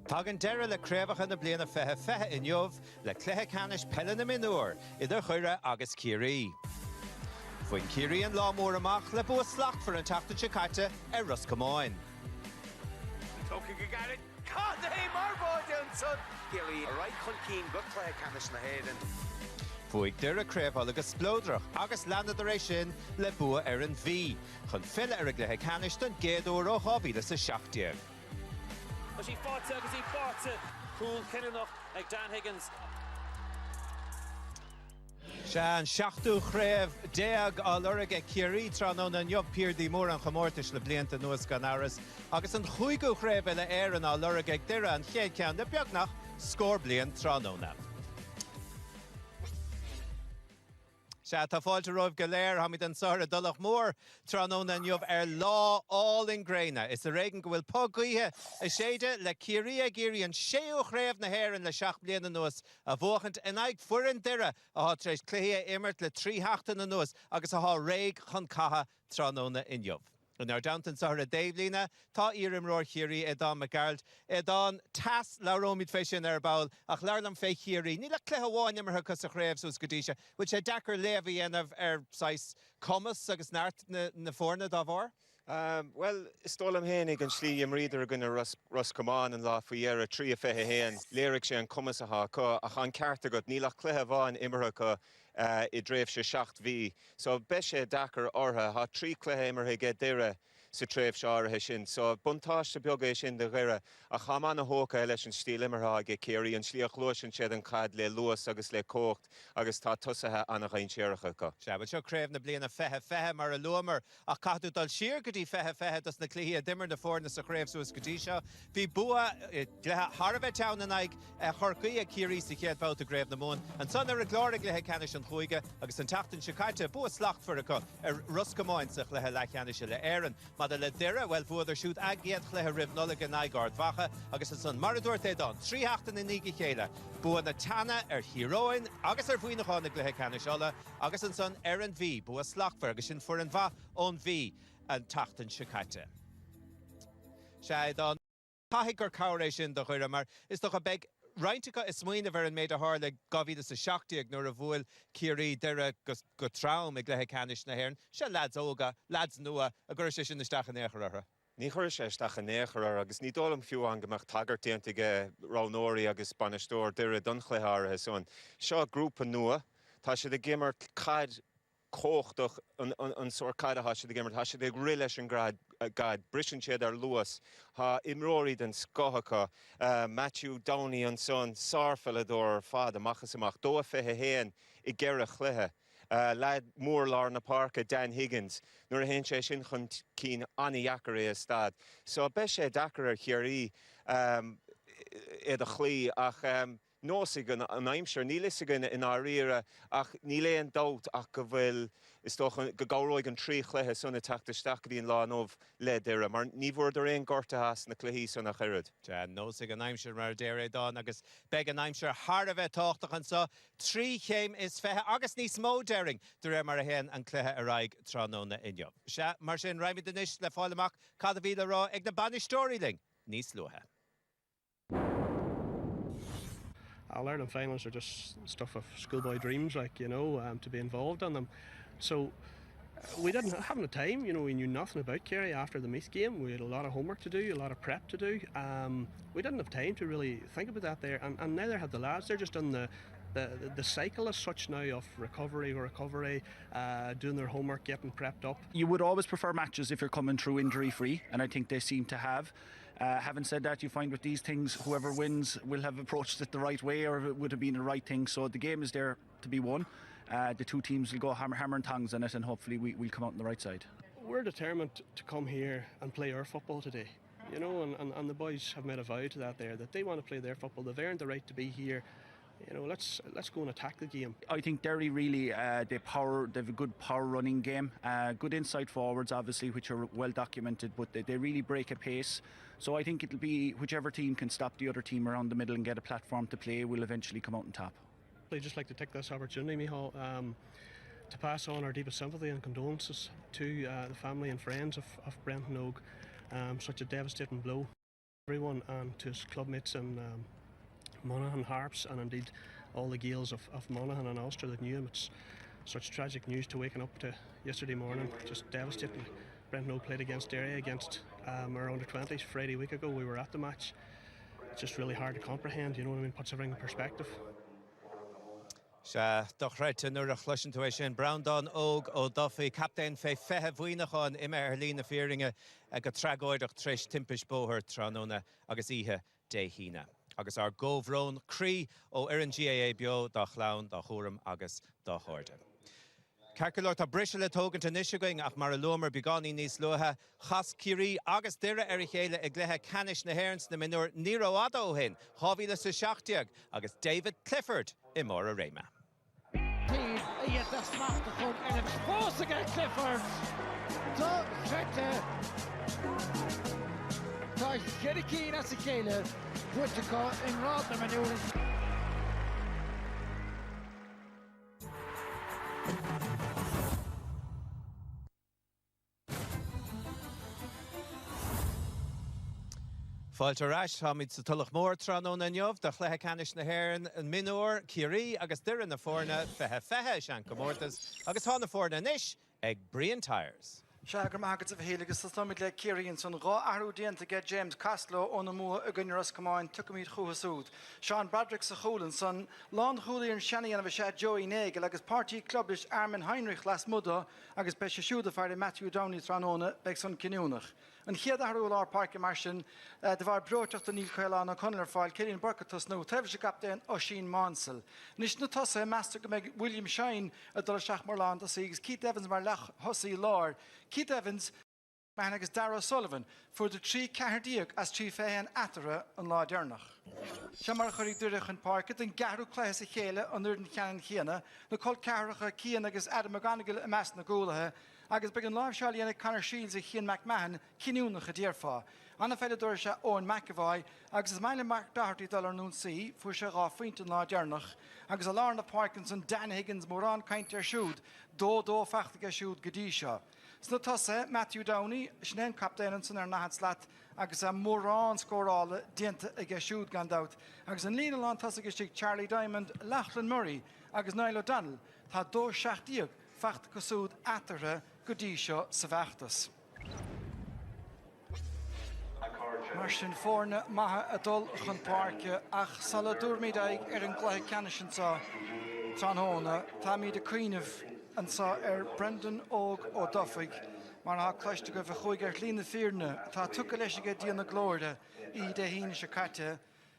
Tágan Derry le craobhach na bliana feithe inniuh le cluiche canis pelle na minúr idir chuire agus Kerry. Fuin Kerry an Tullamore amach le bua slacht for an tachta chicate Roscommon. Tóca go garid, cád é mar báide an son. Kerry a right chun cín go cluiche canis na héireann. Fuig Derry craobhach agus splódrach agus landad éis sin le bua an bhí. Chun fille a cluiche canis don géadú ó hábhíle sa seachtaíoh. Mas sí fáte agus í fáte cúil cinnach ag Dan Higgins. Sean seachtú chréibh déag á lorige Kerry tránón an job Pierdí mór an chomórtais le blianta nuas gan áras agus an chuigú chréibh le éireann á lorige ag deireadh an chéad ceann de beagnach scór blian tránóna. Se tá fáilte roimh go léir hamid an sara dulach mór tránóna an jobh lá all in gréine. Is a réigen go bhfuil pógaithe a séide le Kerry a géirí an séú chréibh na héireann le seach bliana nuas a bhuachant in aig fuair deire a há tréis cluiche immert le trí heachta na nuas agus a há réig chun catha tránóna in jobh. Yn ar downton sahra Davlina, tá irim ro'r Kerry edan McGarld, edan tas la romid feishin baul, ach larlam fe Kerry, ni la clehawan ymer ha cos a chref sos godisha, which a dacker levi en of sais commas agus nart na forna davor? Well, stolam hénig an slí am riidir gona Roscommon an lá faoiar a trí a fethe héan, léirigh sé an commas a ach an cearta go nílach cluiche bháin imreacha I dréibh sé seacht bhí. So be sé dachar ortha, há trí cluiche imrethe ge deire sa tréibh se áirithe sin. So buntáiste beaga sin de ghuire a chaman na hóca leis an stíl imretha ge Kerry an slíoch luasin siad an cad le luas agus le cócht agus tá tusathe anna chain séireacha go. Se, but seo craobh na bliana feithe mar a luamar a cadú dal siar go dtí feithe das na cluiche a dimmer na fórna sa craobh suas go dtí seo. Bhí bua Harbheith town an aig chorcaí a Kerry sa chéad báut a gréibh na mún an son ar a glórig lethe canis an chuige agus an tachtain sicaite bua slacht for a Roscommon sa lethe lechanis le éireann. Mad le deire well fuidir siút agéad chléthe ribh nullig an aigard vacha agus an son maradúirt édan trí heachtain in níige chéile bua na tanna hiróin agus bhuiineáin na gluthe canisisiala agus an son an bhí bua slachfar agus sin fuair an bha ón bhí an tachtain sicaite. Se don caiigh gur cabhrééis sin do chuire mar is do a beg Reintica is smuoine bhar an méid a thar le gavíad sa seachtaíag nuair a bhfuil Kerry deire go trám ag lethe canis na héireann. Se lads óga, lads nua a gur sé sin isteach an éair artha. Ní chuir sé isteach an éair agus ní dólam fiú an goach tagartíontaige ránóirí agus banistóir deire don chluiche áirithe son. Seo grúpa nua, tá sé de gimmar cad cóchtach an sór cadaitha sé de gimmar, tá sé de ri leis an gad brisin siad ar luas, ha imróí den scochacha, Matthew Downey an son, sárfelador fad amachchas amach, dó a fethe héan I geire chluiche. Lad mór lár na parca Dan Higgins, nuair a hen sé sin chun cín aniachar é a stad. So be sé dachar ar Kerry iad a chlí ach nósigh an aimseir, ní lisigh in áíire ach ní léon dót ach go bhfuil is go gáróig an trí chluiche sonna teachtaisteach lá nómh le deire, mar ní bhfuir ar éon gortathas na cluichí sanna chirid. Nósigh an aimseir mar deir édan agus beg an aimseir thar a bheith táchtach an sa trí chéim is fethe agus níos mó deiring de raibh mar a hen an cluiche a raig tránóna inniu. Se mar sin raimid inis le fáileach cad a bhíle rá ag na banistóiríling níos luathe. All-Ireland finals are just stuff of schoolboy dreams, like, you know, to be involved in them. So we didn't have the time, you know, we knew nothing about Kerry after the Meath game. We had a lot of homework to do, a lot of prep to do. We didn't have time to really think about that there, and neither had the lads. They're just on the cycle as such now of recovery, doing their homework, getting prepped up. You would always prefer matches if you're coming through injury-free, and I think they seem to have. Having said that, you find with these things, whoever wins will have approached it the right way, or it would have been the right thing. So the game is there to be won. The two teams will go hammer and tongs on it, and hopefully we'll come out on the right side. We're determined to come here and play our football today. You know, and the boys have made a vow to that there, that they want to play their football. They've earned the right to be here. You know, let's go and attack the game. I think Derry really they've a good power running game, good inside forwards obviously, which are well documented, but they really break a pace. So I think it'll be whichever team can stop the other team around the middle and get a platform to play will eventually come out on top. I'd just like to take this opportunity, Michal, to pass on our deepest sympathy and condolences to the family and friends of Brenton Og. Such a devastating blow. everyone and to his clubmates and Monaghan Harps, and indeed all the Gaels of Monaghan and Ulster that knew him. It's such tragic news to waking up to yesterday morning, just devastating. Brentno played against Derry against our under-20s Friday week ago. We were at the match. It's just really hard to comprehend, you know what I mean, puts everything in perspective. Dochreite nuair a chluisin tú é sin Brown Don óg ó Duffy captain fé fethe bhuineáin ime ar lína fíringe ag go tragóideach tris timpis bóthir tránóna agus ihe dé hína. Agus ar góhrón crí ó ar an GAA bio dá chlán dá chóram agus dá háirde. Carcolor tá brisise le tógan ta nisising ach mar a lomer beganí níos luthe chas Kerry agus dire ar chéile ag lethe canis na hhéirns na minúir Nero Adó hin, Chábhíle sa 60 agus David Clifford I mór a réime. Team iad de smachta chun ar an spósaige Clifford. Tá trete. Tá Kerry cín as a chéile buiteá in rád na manúrin. Fáilte rais hamid sa Tullamore tránóna inniuh de chléthe canis na hhéireann an minúir Kerry agus dire na fórna fethe sean comórtas agus tháina fórna inis ag Brian Tyres. Seagar mágad a bhélagus sa tomid le Kerry san rá ahrú déanta get James Caslow ó na mua a gunnar as comáin tucamíd chuhasúd. Sean Bradrick sa cholan san lán chuúlaí an seanaí an bheith sé Joey Nagel agus party clublis Armin Heinrich las muda agus be se siúda fear Matthew Downey tránóna beag san cinúnach. An chiad ahrú lár parque mar sin de bhar broteach do níl chuile an chunar fáil Cillian Burketas nó tefh se captain Oisín Mansell. Nis na tosa meastar go méid William Shine a dul seach mar lán as agus Keith Evans mar lech hosaí lár. Keith Evans man agus Dara Sullivan for the trí cehardíag as trí féhan atara an lá dearnach. Se mar chuirí dúireach an parque den garú cléis a chéile an nuir an cheann chéana na col cearacha cían agus Adam McGonigal a meas na gólathe agus beag an láimh seáilíanana Conor Shields a Chian McMahon cinúnach a ddíorfá. Anna féile dúir se Owen McAvoy agus is meile Mark Doherty dul ar nún saí fu se rá faoint an lá dearnach agus a Lárna Parkinson Dan Higgins mórrán caint ar siúd dó feachtaige siúd go dtí seo. Sna tosa Matthew Downey snéan captain san ar nahad slat agus a mórrán scórála dianta ag siúd gandát agus an lína lán tosa go Charlie Diamond, Lachlan Murray agus Niall O'Donnell tá dó seachtaíag feachta go súd atara go dtí seo sa bheachtas. Mar sin fórna maithe a dul chun páirce ach sala dúrmid ag ar an gclaithe ceannasin sa tránóna tá míad a cuiineh an sa ar Brendan óg ó Duffig mar ná cléiste go bheith chuig ar lína fíorna tá tuca leis go díana glóirde I de híine se caite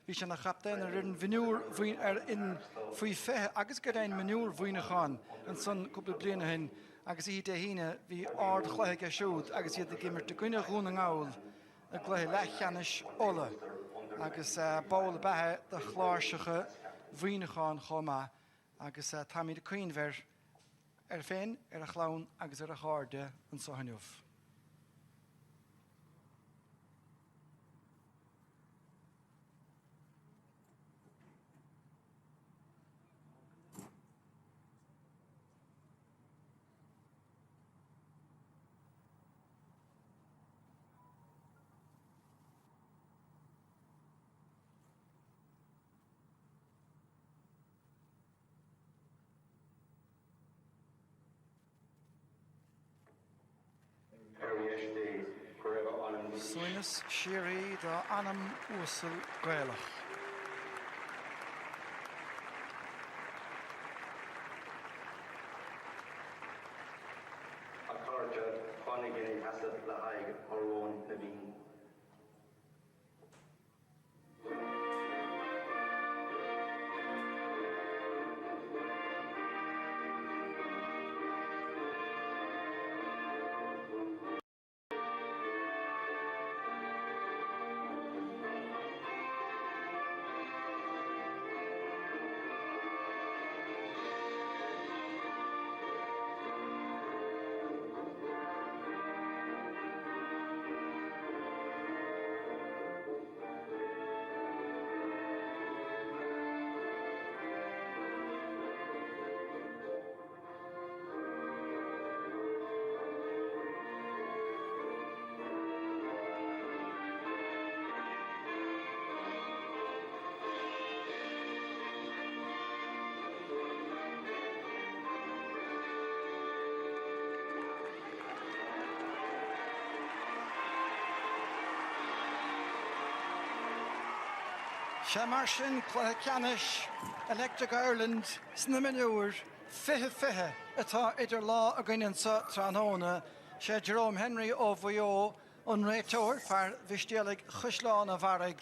hí se na chaptain ar an bhiniúr ar in faoi fethe agus go raon maniúr bhuiineáin an san cúpla bliana hin agus I de híine bhí áard chléige siúd agus iad a gimar de gcuine gúna ngáil a gléthe lechanis óla agus bála bethe de chláirseige bhuiineáin chomá agus tá míad a cuiinmhar ar féin ar a chlán agus ar a cháirde an sohanniuh. Suinas Sherry da Anam Usul Gaelach. A carja Honigin Hassad Lahaig Orwon Naveen. Shamarsin, Canish, Electric Ireland, Snimmenur, Fihe, Ata Idir Law again sa Tranona, She Jerome Henry Ovoyo, Unretor, Far Vishtielig, Hushla Varig,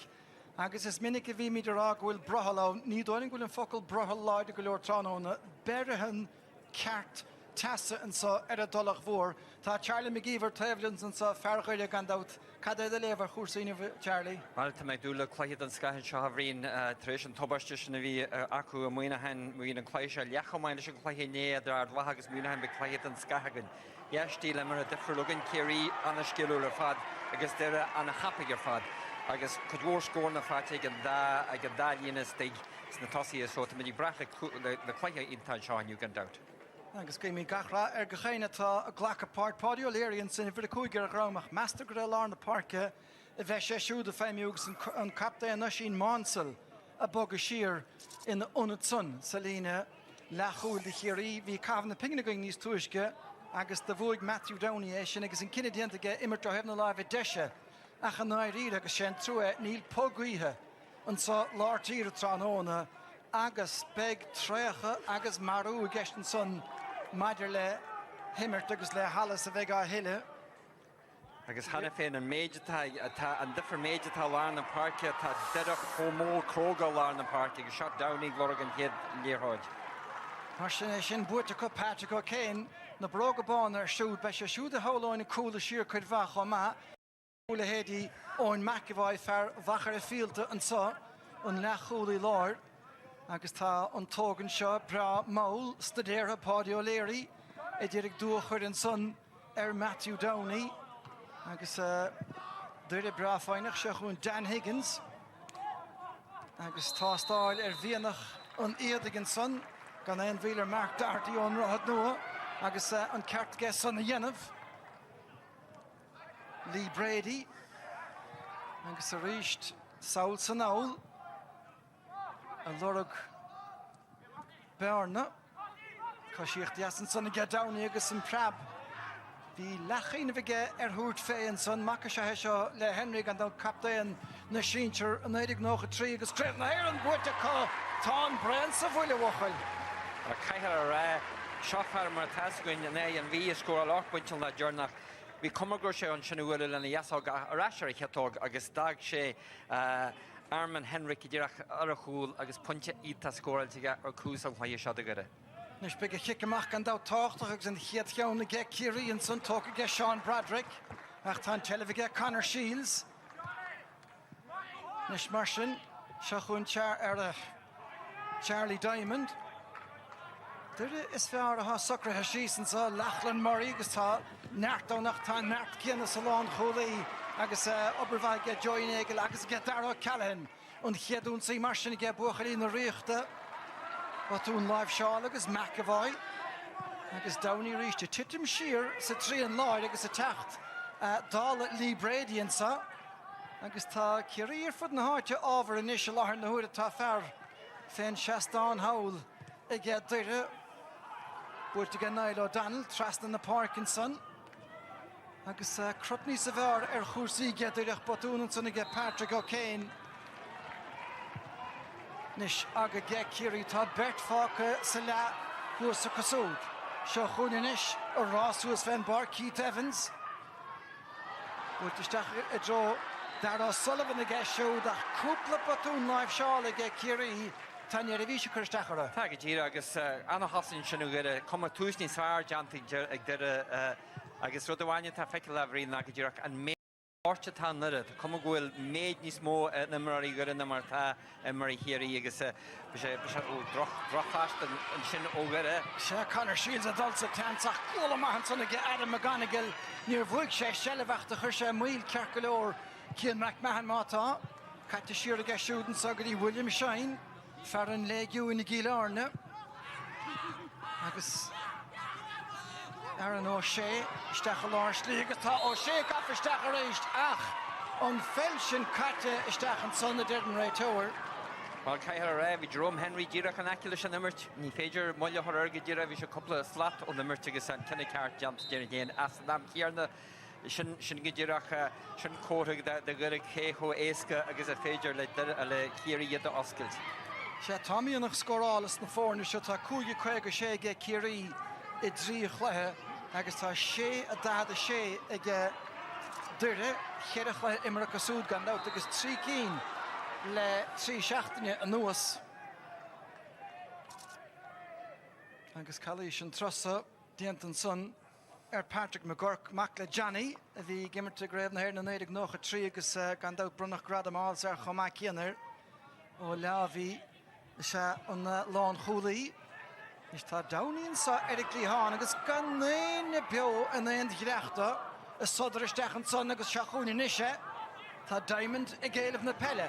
Agus is Minik V Midrag will Brohalo, Nidoring will focal Brohal de Galore Tranona, Berrihan, Cart, Tassa and so Eradolach Vor, Ta Charlie McGeever, Tevlins and so Fargoya Gandout, Cada de Lever, Hursini Charlie. Well, to make do look like it on Sky Shahavrin, Trish and Tobastish and Aku and Muinahan, Muina Klaisha, Yakamanish and Klahine, there are Wahagas Muinahan, but Clayet and Skahagan. Yash deal a different looking Kerry on a skill or fad, I guess they're on a happier fad. I guess could war score on the fat take and da, I get that in a stage, Snatosi is so to many bracket, the Klaya in touch on you can doubt. Agus gé mí gachra gechéine tá a ghlacha páirt Pádio Léiríonn sin bhfuil cúigear a grámach meastar go raibh lár na parca a bheith sé siúd a féimiúgus an captain na sin Mánsel a bog a siar in Unad Sun sa líne lechúil de chéirí bhí cabhna pingna going níos tuaisce agus de bhuaig Matthew Downey é sin agus an cinenne diantaige imirt ó hebna láimh deise ach an náiríad agus sin trua níl pógaithe an sa láirtír a Tranóna agus beg trécha agus marú a gestan son Maidir le himmert agus le halas a bheith á hiile. Agus hanna féin an méide an different méide tá lá na parke tá deadach chomó cróga lá na parke agus shot Downey glorgan head léirháid. Mar sin buirte go Patrick O'Kane na broga bán ar siúd be sé siúd a hóláin na cúla siar chuid bhach ó ma cúla hédí óin McAvoy fear bhachar a fialta an sa an lechúlaí láir. Agus tá an tógan seo bra maul stadéire Pádio Léirí é ddírig dúchar an son Matthew Downey agus dúir bra fáinach se chun Dan Higgins agus tá stáil bhíanach an iad son gan éon bhílar Mark Doherty ón rád nua agus an ceart ges son a dhéanamh Lee Brady agus a ríist Saul Sanaul a lorug Berna Cosíocht Yasan son a get Downey agus an prab Bhí lechín bhige húrt féin son maca se seo le Henry gan don captain na síintear an éidir nócha trí agus creib na éir an buirte cá tá Brent sa bhfuile bhachail. A caithar a rá seochar mar tascuin an é an bhí scór a láchpointil na dúrnach. Bhí cumgur sé an sinna bhfuil lena jaasag a ráisiir chetóg agus dag sé Armin Henrik idirach ar a chúl agus punte íta scórailtige ar cús an chhaí seo agad. Nis be a chiicamach gan dá táchtach agus an chiad cheann na ge Kerry an son tóca ge Sean Bradrick ach tá televige Connor Shields. Nis mar sin se chun ar Charlie Diamond. Dúir is fear a há socrathe síos an sa Lachlan Murray agus tá neartánach tá neart céanna sa lán cholaí agus obervaig ge join egel agus get Dara Callahan und cheadún sa mar sin ge buchaí na riachta watún live Shaw agus McAvoy agus Downey ríiste titim siar sa trí an láir agus a techt dála Lee Brady an sa agus tá ciríir fud na háte ábhar initial láthar na huair tá fear féin seastán haul i ge duire buirte ge Niall O'Donnell trasna na Parkinson agus crupní sa bhar chúsaí ge duireach botúnan sanna ge Patrick O'Kane nis aga ge Kerry tá bert fáca sa le thuair sa cosúd seo chuúnanis a rásúas féin bar Keith Evans buirteisteach i dro Dara Sullivan a ge siúd ach cúpla botún live seála ge Kerry Tanya Revisha Kirstachara. Tag it agus Anna Hassan Shanu get a come Tuesday Sar Janti agus Rodawania ta Fekalavery Nagajirak and made Orchatan Nerd. Come go made Nismo at the Murray good in the Marta and Murray here Yagasa Drofast and Shin Ogre. Sir Connor Shields adults at Tansa, Colamahanson again Adam McGonigal near Vugshe Shellevach the Hersham Wheel Kerkalor Kill McMahon Mata Katashira Gashuden Sagadi William Shine. Farron Legiu in the Gilarne. Agus Aaron O'Shea, Stachelar Schliegata O'Shea Kaffer Stachereist Ach on Felschen Katte Stachen Sonne Derden Ray Tower. Well, Kaihara, Jerome Henry, Gira Canaculus and Emert, Nifager, Molia Horror, Gira, a couple of flat on the Mertigus and Kennecart jumps again. Asadam Kierna, sin gidíach sin córaigh de gur chécho éasca agus a féidir le Kerry iad a oscailt. sé Tomíonach scórálas na fórne seo tá 5-6 ge Kerry I 3 chluthe agus tá 6 ige Derry chéad chluthe imreach a súd gan dát agus 3 cín le 3 seachtaine a nuas. Agus chalí sin trosa déantan son Patrick McGurk mac le Johnny a bhí gimmerte gréibh na hir na 9 agus gan dát brunach gradamáils ar chomá cíanar ó leabhí se an lán choulaí. Is tá daíonn sa Eric Líán agus gan naine beo in éon ghreachta is sodar isteach son agus seaachúna níise tá Diamond I ggéalamh na pelle.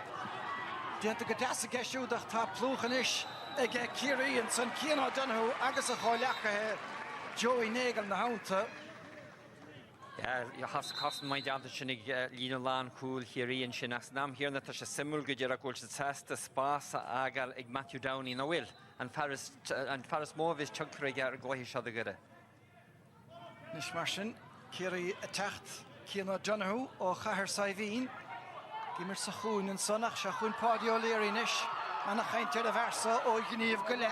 Déanta go deasa geisiúdach tá plúchan is ag Kerry an san Cian Donhu agus a cháileachathe Joey Nagle na hánta. Ja, has cost my down to Shinig Lina Lan cool here in Shinas Nam here that a similar good Jericho test the spas agal ig Matthew Downey in a will and Paris Movis Chunkrega go he shot the good. Nish Martin, Kerry attacked Cian Donhu or Chahar Saiveen. Gimmer Sachun and Sonach Shachun Padio Lirinish and a kind of versa or Gnev Gule.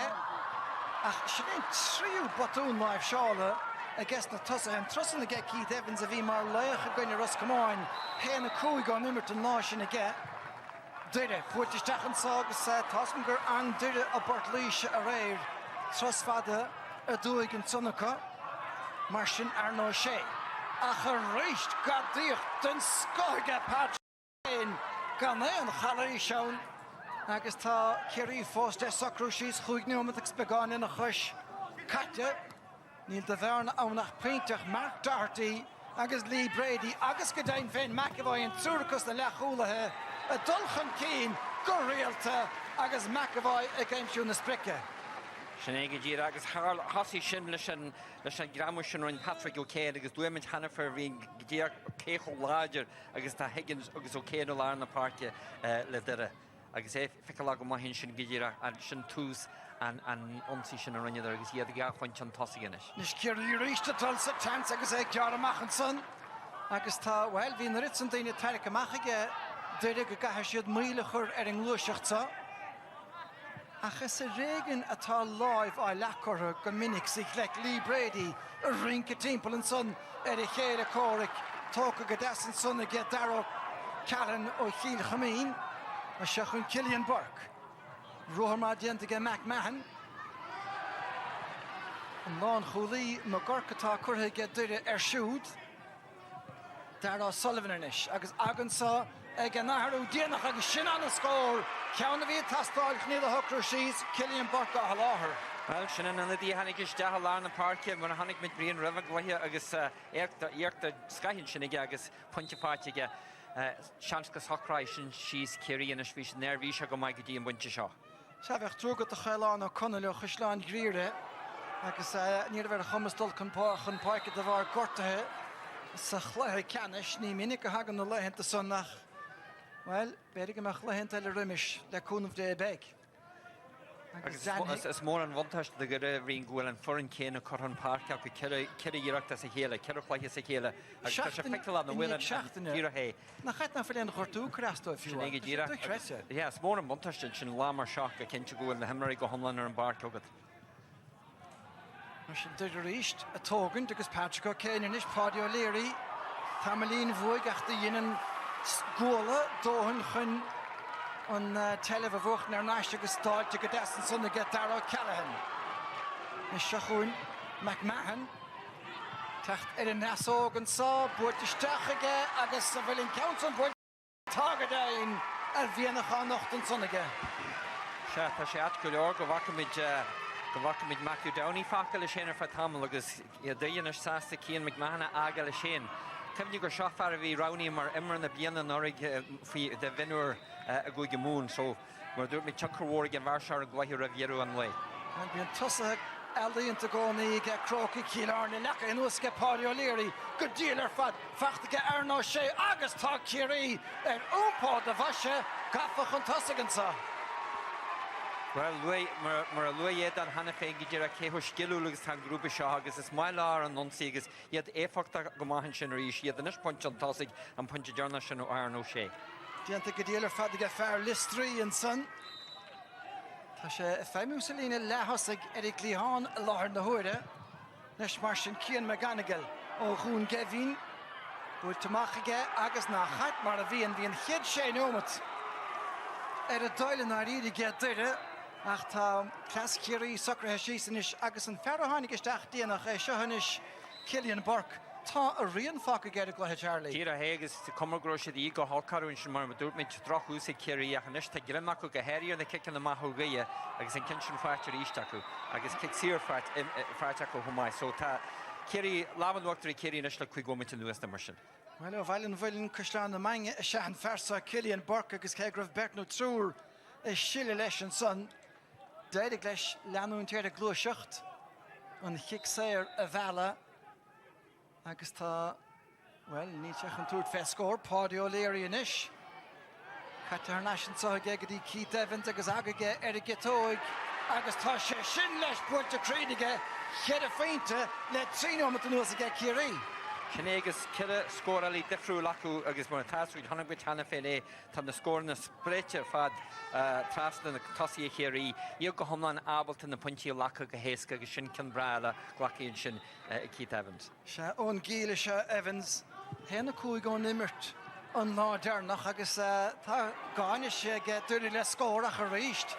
Ach, she ain't trio batoon live Charlotte. I guess na tusa and trusting to get Keith Evans of Emar Leich going to Ruskamoin, Hen a Coy gone immer to Nosh and again. Did it, 40 Stachan Sagas, Tosminger and did it a Bartleash a rare. Trust father a doig and Sunaka, Martian Arno Shea. Ach, a reached got the then Skoga patch in Ghanaian Hallery shown. Agasta Kerry Foster Socrushis, Huignomatix began in a hush. Katja. Níl de bhearna ánach peintach Mark Doherty agus Lee Brady agus go dain féin McAvoy an túrachas na lechúlathe a dulchan cín go réalta agus McAvoy a géimsiú na sprice. Sin éige dír agus hasí sin leis an gramu sin roin Patrick O'Kane agus dúimint Hannafar hí dír cécho láidir agus tá Higgins agus O'Kane lá na páirce le dire. Agus feicala go maithín sin gidír an sin tús an onsi sin a rinne agus iad ga chuint an tosaí inis. Nis Kerry ríiste tulsa chance agus cear amachchan son agus tá well hí na ritsan daine teirc amachige deidir go gathe siad míle chur an ngluiseachta. Achas a régan atá live á lechortha go minic sig le Lee Brady a rinca timppel an son a chéile córic tóca go deas an son a get Darrow Callan ó Chiel Chamín a seachún Killian Burke. Rohar dianta ge McMahon. An lán choulaí McGurk curtha ge duire siúd. Darragh Sullivan inis agus agansa ag an náthú déanach agus sin an a scór. Ceanna bhí tastáil chníad a thucrú síos Killian Burke a láthair. Well, sin an dí hanig is deach lá na parke mar hanig mit brion rih gwaithe agus éachta scaithinn sin ige agus pointepáite seanscas thocráid sin síos Kerry inis bhí sin nervhí se go maith go dtí an buinte seo. Se bheith trúgad a chaáán ó Conneile Chusláán Gríre agus níor bhar chumasdul chun páice de bhar gortathe sa chluthe ceannis ní minic a hagan na leihananta sonnach. Well, beidir go meach leihananta le rimis le cúnmh dé beg. Is mór an bhainteas de go bhíon ghfuil an foran céanna chu an páirce go ceir iireachta sa chéile, ceir chhlaithe sa chéile. Agus tá sé feiceáil na bhfuil an díra hé. Na chat na filion chuirtú creastó fiú. Sin díra. Ja, is mór an bhainteas sin lámar seach a cinnte gohfuil na himraí go homlan ar an bar tugad. Mar sin deidir ríist a tógan agus Patrick O'Kane inis Paddy O'Leary Tamalín bhuaig achta dhéanaan scóla dóhann chun an teleh bhuach nar náiste agus stáilte go deas an sonna get Darragh Callahan. Is seachún McMahon techt ar an neasógan sá buirt isteach aige agus sa bhfuiln council buirt tágadain ar bhíanach an nocht an sonnige. Se tá sé at go leor go bhacamid Matthew Downey facail le sin ar fa tamil agus daoinis sásta Cian McMahon aga le sin. Cefnig gur seafar a bhí Rowney mar imar na bíana norig fí de vinúr a go gemún, so mar dúirt mi chunkarhór an bharsar a gwaithir a bhíarú an lei. An bhíon tusa eilíonnta gcónaí ag crocaí Cialarna lecha in uasca Paddy O'Leary go díal ar fad feachtacha Arno Shea agus tá Kerry ar úmpád a bhaise gafa chun tusagansa. Well, mar a lué an hanna féin gur a cého skillúlagus tan grúpa seo agus is mai lá an nonsaí agus iad éfachta go maithan sin ríis iad an is punt an tosaigh an punt dearna sin ó Aran O'Shea. Dianta go díalar fad go fear listrí an son. Tá sé féimú sa lína lethosig ag líán a láthir na huaire. Nes mar sin Cian McGanigal ó Dhún Gevin. Búil tamachige agus na chat mar a bhíon chéad sé nómat. A dailen ar iad ge duire ach tá clas Kerry soccer sísan is agus an ferrahánig isteach déanach seohanis Cillian Burke tá a rion faca gead go Charlie. Tíra hégus cumgro sé í go hallcarún sin mar dúirt mé trochú sé Kerry ach anis tá grimmach go héirí na kickan na mathgaie agus an kin sin fáitir ísteachú agus kick sír fáilte go humai so tá Kerry lavanhachtí Kerry nes le chuig gomit an nuas na mar sin. Well, bhailen bhfuiln Cusláán na mange a sean fersa Cillian Burke agus Cegrah Bertnú trúr is siile leis an son. Deidig leis leanún tíir a glúiseacht an chic séir a bhela agus tá, well, ní teach an túirt fé scór, Páidí O'Leary inis. Catar nasin sa gegadí Keith Evans agus agaige ar a gitóig agus tá sé sin leis buirt a crídige chead a féinte le trínom an nuas a ge Kerry. Cynnegus cyrra sgôr ali diffrw lacw agos mwyn taswyd hannah gwyd hannah ffene tan na sgôr na sprecher fad tras na tosi e Kerry i go homlan abalt yn y pwynti o lacw gyhesg agos sy'n cyn brala gwlaci yn sy'n Keith Evans. Se o'n gíle se Evans hen y cwig o'n nimmert yn lá dernach agos tá gáine sé ge dyrri le sgôr ach a ríist.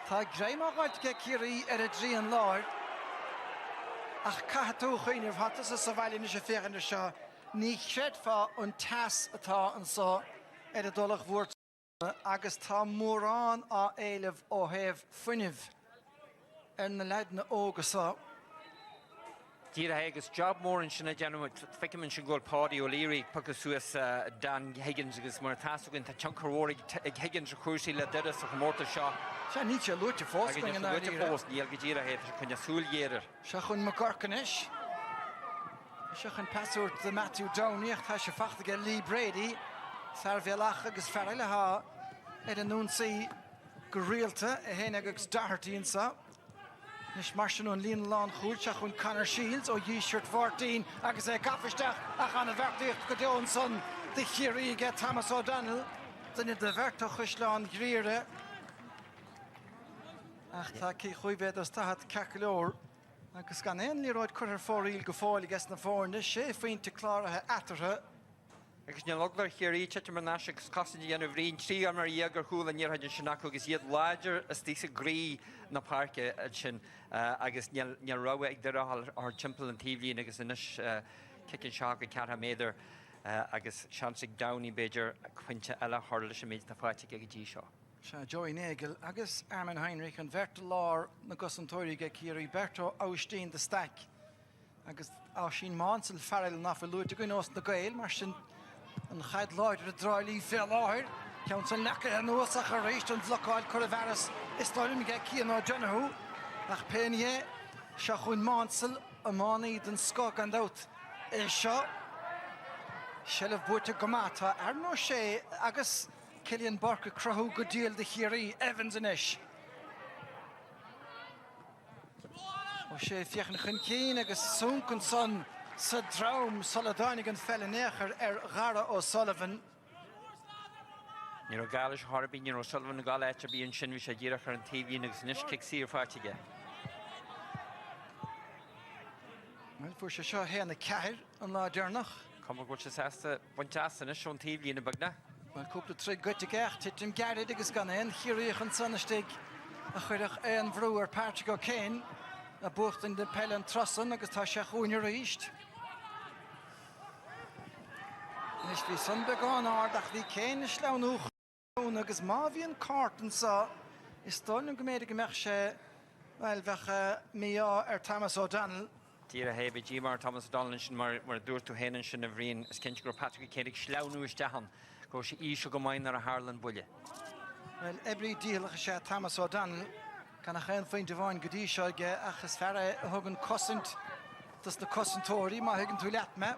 Tá greim ágait ge Kerry ar a drí an láir ach cahatú chuoineh hatas a sa bhailín is a féchan seo ní chreadfa an tas atá an só ar a dulach bhuairt agus tá mórán á éileh ó héamh fuineh ar na leid na ógasá. Díra agus job mór in sinna deanú feiciminn sin ggóil Páidí O'Leary pagus suas Dan Higgins agus mar tasúgann tá tioncaróir ag Higgins a chuirsaí le deire sa chomórta seo. Se ní sé lúte fósling an áíre. Lúte fós níl go díra héad chun asúlgéidir. Se chun McCorcanis. Se chun pasúirt de Matthew Downey tá sé fachta ge Lee Brady fear bhéalach agus fearile há ar an núnsaí go rialta a héana agus Doherty insa. Nis mar sin o'n líon lán chúirt chun Conor Shields ó dhíisiirt 14 agus é gafisteach ach an a bheirtaíocht go deon son de Kerry ge Thomas O'Donnell duna de bheirta Cusláán gríire ach tá cí chuibhéad as tahat cecolóir agus gan éon líróid chuir fóríil go fáil gas na fórne sé féinte chláirithe atarthe. Agus ní loglar Kerry chete mar náise agus cosint dhéanamh bhrín trí an mar dhéagar chúla níorthaidir sin acu agus iad láidir as tí sa grí na parke sin agus ní roiha ag dearthal ar timpeall an tíbhlín agus inis cicinn seo go ceartha méidir agus seansig Downey Beidir chuinte eile hála sem méid na fáite ag dí seo. Se Joey Nagel agus Armin Heinrich an bherta lár na gosantóirí ge Kerry Berto Austin de Stack agus á sin mánsel fearil nach luúte go nás na gail mar sin an chaid láidir a dráilí fé láthir ceann san lecha an nuasach a réist an bhlocáil Corvaris is táim ge cían á Jonahú ach péine se chun mánsel a mánaí den scóg an dát é seo sellh búte gomátá ar nó sé agus Cillian Burke crothú go díal de Kerry Evans inis. Ó sé fiochan chun cín agus súncan son sa drám Solidánig an fellanéchar ar Ghara O'Sullivan. Ní gáis Harbí ní O'Sullivan na gáil éte bíon sin bhí sé ddíireach ar an taobhíon agus níos cic sír fáitige. Well, fuair sé seo héanana ceithir an lá dearnach. Cuma go sé sásta buinteasta is seón taobhíon na bagna. Well, cúpla trí goite gceach titim gead agus gan éon chiaríoch an sannasteig a chuireach éon bhrú ar Patrick O'Kane a buachtain de Pellan Trossan agus tá sé chuúine ríist. Nis bhí san beagán ardach bhí Kane is leanú agus má bhíon cartan sa is dóilm go méidir go meach sé bhil bhecha míá ar Thomas O'Donnell. Díra hébe G mar Thomas O'Donnell sin mar dúirtú héanaan sin a bhríon is cinint gur Patrick O'Kane sleanú istehan. Go sé ísio go main ar a Harlan bulle. Well, ebrí díalach sé Thomas O'Donnell gan a chéan faoin bháin go dtí seo ge achas fearre a thugann cosint tas na cosintóirí má thugann tú leat me.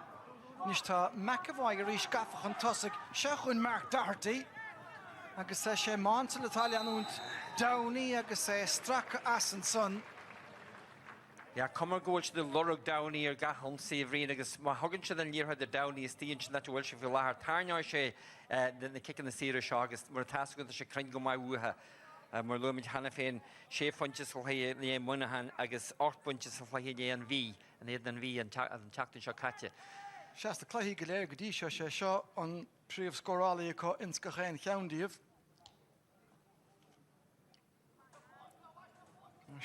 Nis tá McAvoy a rís gafach an tosig se chun Mark Doherty agus sé Mansell Italianúnt Downey agus Strach asan son. Ja, kommer goal to the Lorug Downey or Gahon Severine agus ma hogan to the near the Downey is the inch that you will she feel lahar tarno she then the kick in the series agus mar task with the shikring go my wuha mar lumid hanafin she funches for he the Móna agus 8 bunches of like and V and then V and Chacton Shakatya. Shasta Clahi Galer Gadisha Shaw on Priv Scorali co Inskachen County.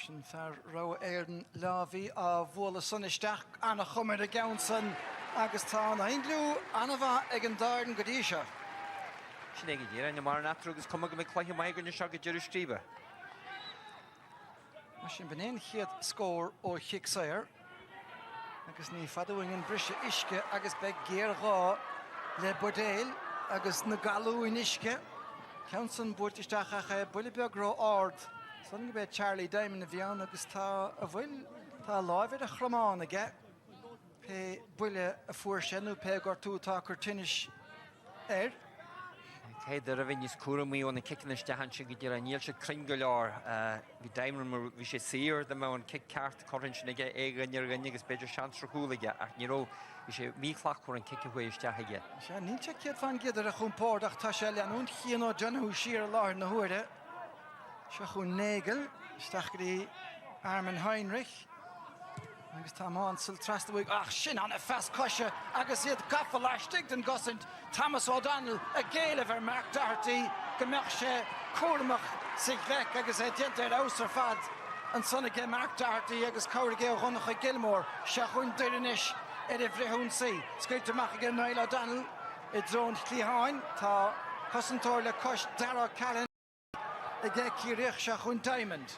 Sin fear ra éirden láhí a bhla sunisteach anna chumir a Gaunson agus tá na inglú anna bha ag an darden godíise. Sin ag díra na mar natru agus cuma go chlaiche mai gon se go dúir stríbe. Sin benéon chiad scór ó Chicksair agus ní fadúing an brise isce agus be géará le Bordéil agus na galú in isce. Gaunson búirtisteach a buile beag rá ard. Son go Charlie Diamond a bhíán agus tá a bhfuil tá láimhid a chramáin aige pe buile a fuair sinú pe gur tútá gur tunis Hey, the revenues Kurumi on the kicking the Stahan Shigira and Yelcha Kringular, the diamond we should see her the mount kick cart, Corinth Nigga, Egg and your niggas better chance for Hooliga. You know, we should me clock and kick away Stahaga. Shan check yet van Gidder a Humpordach Tashel and Hino John who sheer Lord na Horde. Shachun Nagel, Stachri Armin Heinrich. Agus tá Mansell trastáigh ach sin an a fast cosise agus iad gafa leistigh den gosint Thomas O'Donnell a géileh ar Mark Doherty go mbeadh sé cuairmach sig bheic agus é dianta ar ausar fad an sonna gé Mark Doherty agus cóirigé ó Ghonach Gilmore se chun deirenis ar a bhreithún sí. Scuilteach ag Niall O'Donnell I drón Clíháin tá cosantóir le cos Dara Callan a gé círeach se chun Diamond.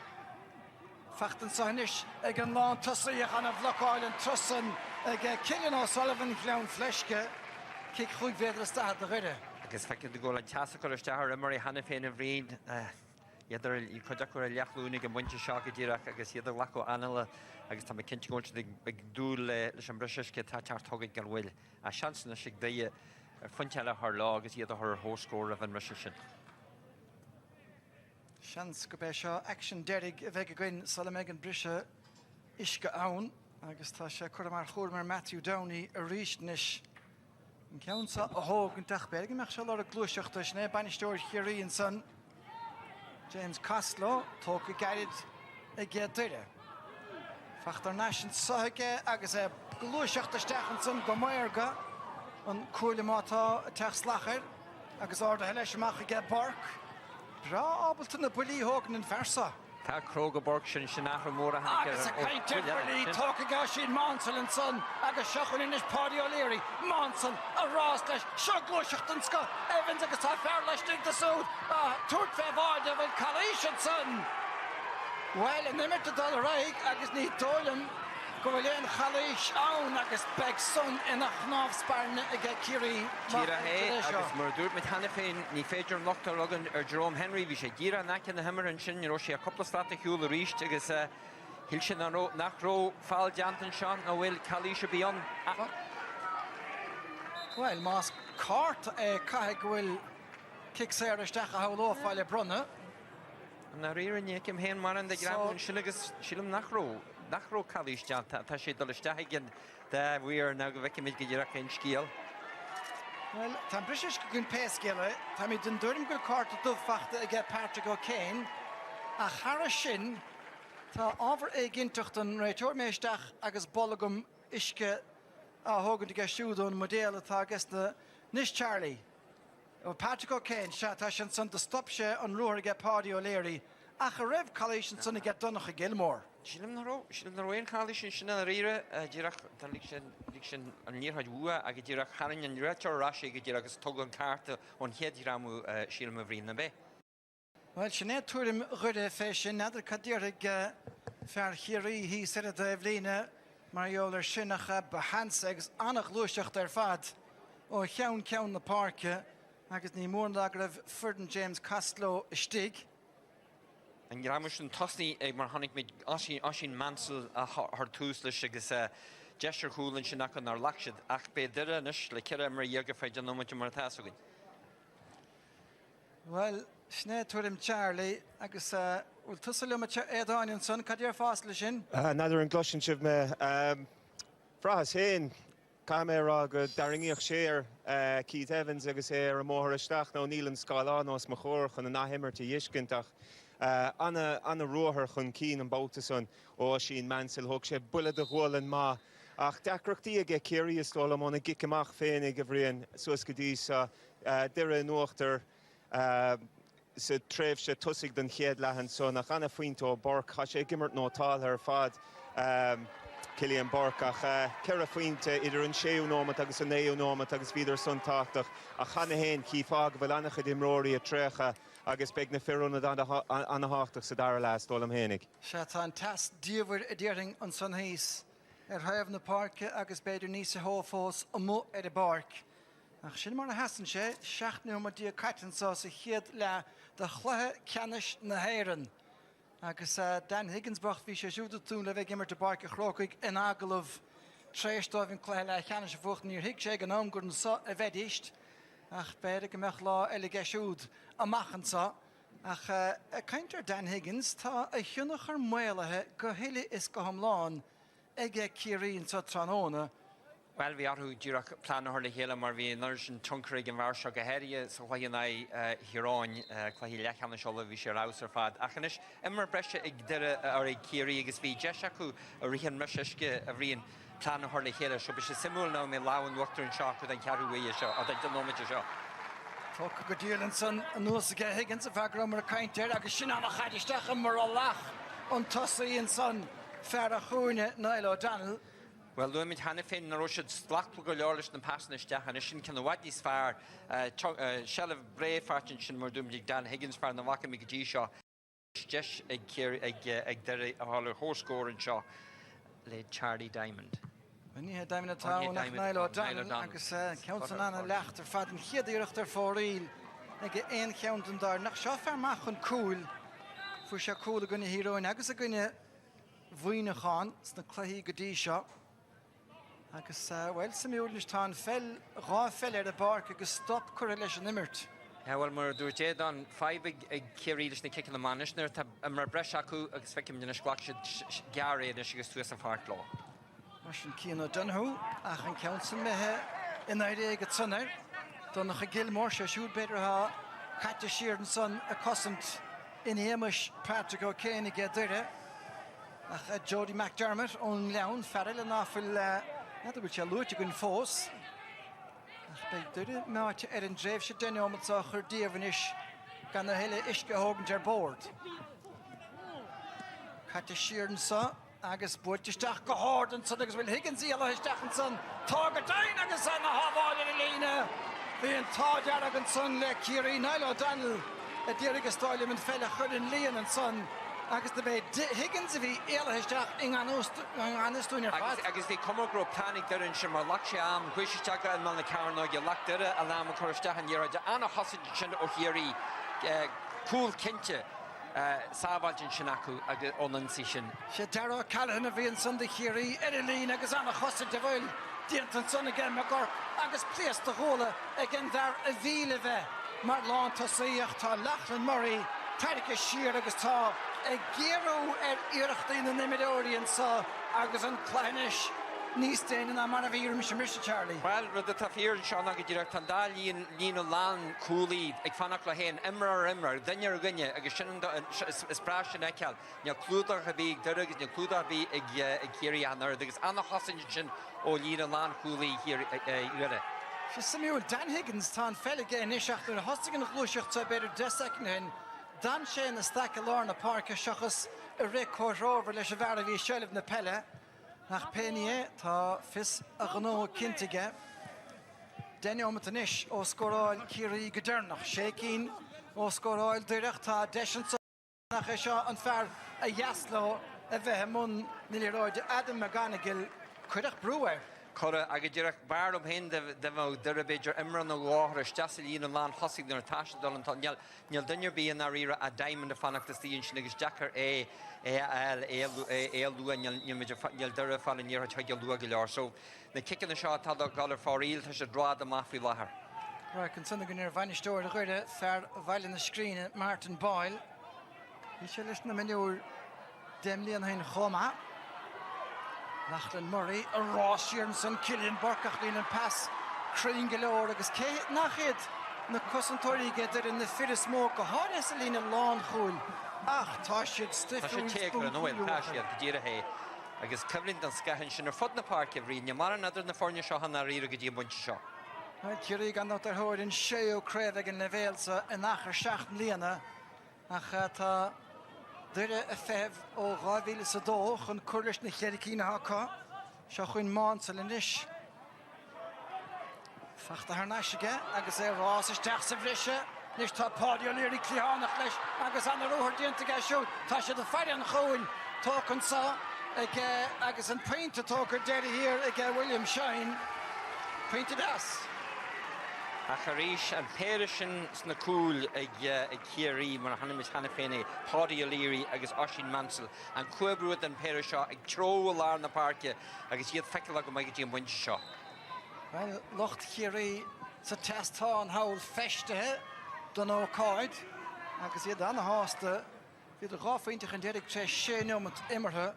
Fachten Sanish ag an lán tusaíoch an a bhlocáil an trusan ag Killian O'Sullivan gleann fleisce cic chuig féidir stad a ghuiire. Agus feiceann de ggóil an teasachar isteach Imari hana féin a bhríon iadidir I chuideachar a leachlúnig an buinte seo go ddíireach agus iadidir lecho anala agus tá cinnte ggóilte ag dúil leis an briseisce tá teartthógaid gan bhfuil a seansanna sig dae ar funteile th lá agus iadidir th hóscóir a bhan riseisisin. Shans go bé seo action Derry a bheith goin Salamegan brise isce ann agus tá sé chuir mar chóir Matthew Downey a ríisnis an ceansa a thóg an teachbeig meach se le a glúiseachtas né banisteoir Kerry an son James Costello tóg go gaiid a gé duire. Fachtar nasin soige agus é glúiseachtasteach son go mairga an cuaile mátá a teachslachar agus áda heile semach a gé barc. Bra abelton na bulí hógan an fersa. Tá Kroger Borg sin nachar móra hankar. Agus a caintear bulí tóca gá sin Mansell an son agus seachan inis Paddy O'Leary. Mansell a rás leis seo glúiseacht an sco. Evans agus tá fear leis dig de súd. Tuairt fé bháide bhfuil Calais an son. Well, an imir dal a raig agus ní dólam go bhfuil éon Calais ann agus beg son ina chnáf sparne ag Kerry. Díra hé agus mar dúirt mit hana féin ní féidir nachtar agan ar Jerome Henry bhí sé díra nach na hamar an sin sé a coppla státa hiúil a ríist agus hil sin nach ró fáil deantan seán a bhfuil Calais a bíon. Well, más cart caithfidh go bhfuil Chicksair isteach a hail ófáil le brunne. Na riar nécim héan mar an de graban sin agus sílam nach ró Calais deanta tá sé dul isteach gin de bhuiar ná go bheice mid go dtíreach in scíal. Well, tá briseis go gunn péascéile, tá mí den dúirim go cart a dubhfachta ag Patrick O'Kane a chara sin tá ábhar é ginteach an réiteoir méisteach agus bolagum isce a thugann ag siúdún modéal atá agus na Nis Charlie. Patrick O'Kane se tá sin san de stop sé an ruair ag Paddy O'Leary ach a raibh Calais san ag Donach Gilmore. Sílam na roiin Calais sin a riire díireach tá lig sin an níorthaid bhua a go dtíireach charan an réiteoir ráise go dtíireach agus tug an carta ón héadrámú sílam a bhríon na bé. Well, sin é tuairim ghuiide fé sin nadidir cadíirigh fear chiaí hí sa a bhléine mar eolar sinnacha behans agus annach glúiseacht ar fad ó cheann na páirce agus ní mór ag raibh Ferdinand James Costello stig. An gramus an tosní ag mar tháinig mid asin Mansell a th tús leis agus gesture chúlann sin nach an ar lachsid ach be deirenis le ceire mar dhéag féidir nóid mar tásagan. Well, Sné tuaim Charlie agus bhfuil tusa le édáin son cadíar fásta sin. Nadidir an gluisin sibh me frahas héin camera go daringíoch séir Keith Evans agus ar an móthir isteach nó níl an scáilán os mo chóir chun na náhimmarta dhiiscintach anna ruáthair chun cín an bouta son ó sin mansil thug sé bula de ghualan má ach deacrochtaí ag Kerry is tóla móna gicamach féin ag bhríon suas go dtí sa deireadh nuachtar sa tréimh sé tusig den chéad lehan son ach anna faointó borc cha sé gimmart nótáil ar fad Cillian Burke ach ceithre faointe idir an 6 nómat agus an 9 nómat agus bhíidir son táach a chana héin cífág bhfuil annach dimróirí a trécha agus beag na fiúna anna háach sa dara leas dólam hénig. Se tá an tas díomhar a ddéiring an son híos thaobh na parke agus beidir níos a hófós a mó ar a barc. Ach sin mar na hasan sé, 7 nóma dí caiitansá sa chiad le de chluthe ceannis na héireann. Agus Dan Higginsbach bhí sé siúda tún le bheith gimmar de barc a chrócaig in agalah tréistáimhn chluthe le cheannis a bhucht níor hiic sé an am gur a bheitist ach beidir go meach lá eile geisiúd a machchansa ach caiintear Dan Higgins tá a thiúnach ar mualathe go héile is go hamláin ag Ciarín sa Tróna. Well, we are who Jirach plan or the hill, or we nursion Tunkrig and Varsha Gaheria, so why and I Huron, Quahilachan and Shola, we share house or fad. Achanish, Emmer Brescia, or a Kiri, Gisby, Jeshaku, or Rihan Rushke, a Rian plan or the hill, so be similar now, me Law and Water and Shark with a carry show, or the denominator show. Talk a good deal and son, and no Siga Higgins, a Vagram or a kind there, I guess Shinama Hadistacham or a lach on Tossi and son, Farah Hoone, Nile O'Donnell. Well, Luimid Hannafin, Naroshad Slackle Goliolish and Passanish Dahanishin, can the Wadis far, Shell of Bray Fartin Murdum Dan Higgins far and the Waka Mikaji Shaw, Jesh Egg Derry, a holler horse score and Shaw, led Charlie Diamond. When you had Diamond at town, Nile O'Donnell, agus Council Anna Lachter, Fadden Hiedirechter for real, like an counting there, not Shaffer Machon cool, for Shakola Gunny Hero and Agus a Gunny Vuina Khan, Snaklahi Gadisha. Agus well Samuel's town fell ar a bark agus stop correlation immert. Yeah, well, we're doing it on 5 Kerry, the kick in the manish there. We're Breshaku, expect him to squash Gary, and she goes to us a far claw. Russian Kino Dunhu, Achan Council Mehe, in the idea get sunner. Donach Gilmore, she should better ha, Katia Sheeran son, accustomed in Hamish, Patrick O'Kane, get there. Jody McDermott, on Leon, Farrell, and Affel. That which I look to force. I did it. No, Erin Drave should do no more. Her dear vanish. Can the hell Ishka Hogan their board? Cat a sheeran saw. Agus board to stack go hard and so will Higgins yellow his Stephenson. Target down Agus on the hobble in Elena. The entire Aragon son like Kiri Nile O'Donnell. A dear style him and fella Hudden Leon and son. Agus the bed Higgins if he ill his jack in honest on your fast. Agus the Comer Group planning there in Shimmer Laksham, Quishaka and Malnakarno, you locked there, Alam Korstahan Yera, Anna Hostage or Hiri, Cool Kintje, Savage and Shinaku, Onansishin. Shetaro Callahan of Ian Sunday Hiri, Edeline, Agus Anna Hostage of Oil, Dinton Son again, McGurk, Agus placed the hole again there, a Vileve, Marlon Tossiach, Lachlan Murray, Tarika Sheer Agus Ta. A Gero Irachtin in the Midorian saw Agus and Kleinish Nistain and Amanavi Mr. Charlie. Well, the Tafir and Shana Direct Tandali and Lino Lan Cooley, Ekfanaklahen, Emmer, then you're going to Sprash and Ekel, Yakluda Habig, Derek, Yakluda be a Kirianer, there's Anna Hossinson or Lino Lan Cooley here. Samuel Dan Higgins, Tan fell again, Ishach, and Hostigan Lushach to a better 10 seconds. Dan Shane the stack of Lorna Park Shachas a record over Le Chevaravi Shell of Napella nach Penier ta Fis a Renault Kintige Daniel Matanish o Scoral Kiri Gadernach Shaking o Scoral Directa Deshens nach Esha and Far a Yaslo a Vehemun Niliroid Adam McGonigal Kudach Brewer. Cora Agadirach Barb Hind, the Derabidger, Emron, the Water, Stassilin, and Lan Hossig, the Natasha Dolanton, Yel Dunyer be in Arira, a diamond of Fanak, the Station, Niggas Jacker, A Lu, and Yel Dura Fall in Yerach, Yel Luagilar. So the kick in the shot, Tadok Galler for real, to draw the Mafi Lahar. Right, can send the gunner vanish door the grid fair while in the screen Martin Boyle. He shall listen to menu Demley and Hein Choma. Lachlan Murray, a Ross Sheernson, Killian Burkach lean and pass. Crying galore agus Kate Nachid. Na Cossantori get it in the fit of smoke. A hard Esselina lawn cool. Ach, Tashid stiff. Tashid take her no way. Tashid, Gajira Hay. Agus Kevlin dan Skahan Shinner Foot in the park every Yamara another in the Fornia Shahana Rira Gaji Bunch Shaw. Kerry gan out their hoard in Sheo Crevig and Levelsa and Nacher Shacht Liana. Achata Dere a Fev o Ravil Sadoch and Kurdish Nicherikina Haka. Shachwin Mansel and Ish. Fachta Harnashige, Agus Ross is Taxavrisha. Nish top Podio Lyric Cliana Flesh. Agus on the road to get shoot. Tasha the Fire and Hoon. Talkin saw. Agus and paint to talk her Derry here again William Shine. Painted us. Acharish and Perishin Snacool Kerry, Marhanimis Hanafene, Paddy O'Leary, Agus Oshin Mansell, and Quibruth and Perishaw, a troll in the park, Agus yet Fecklag Maggie and Winshaw. Well, Locht Kerry, it's a test on how feste, don't know card. Agus yet on the host, the Raffintich and Derek Chesh Shenum at Immerhe.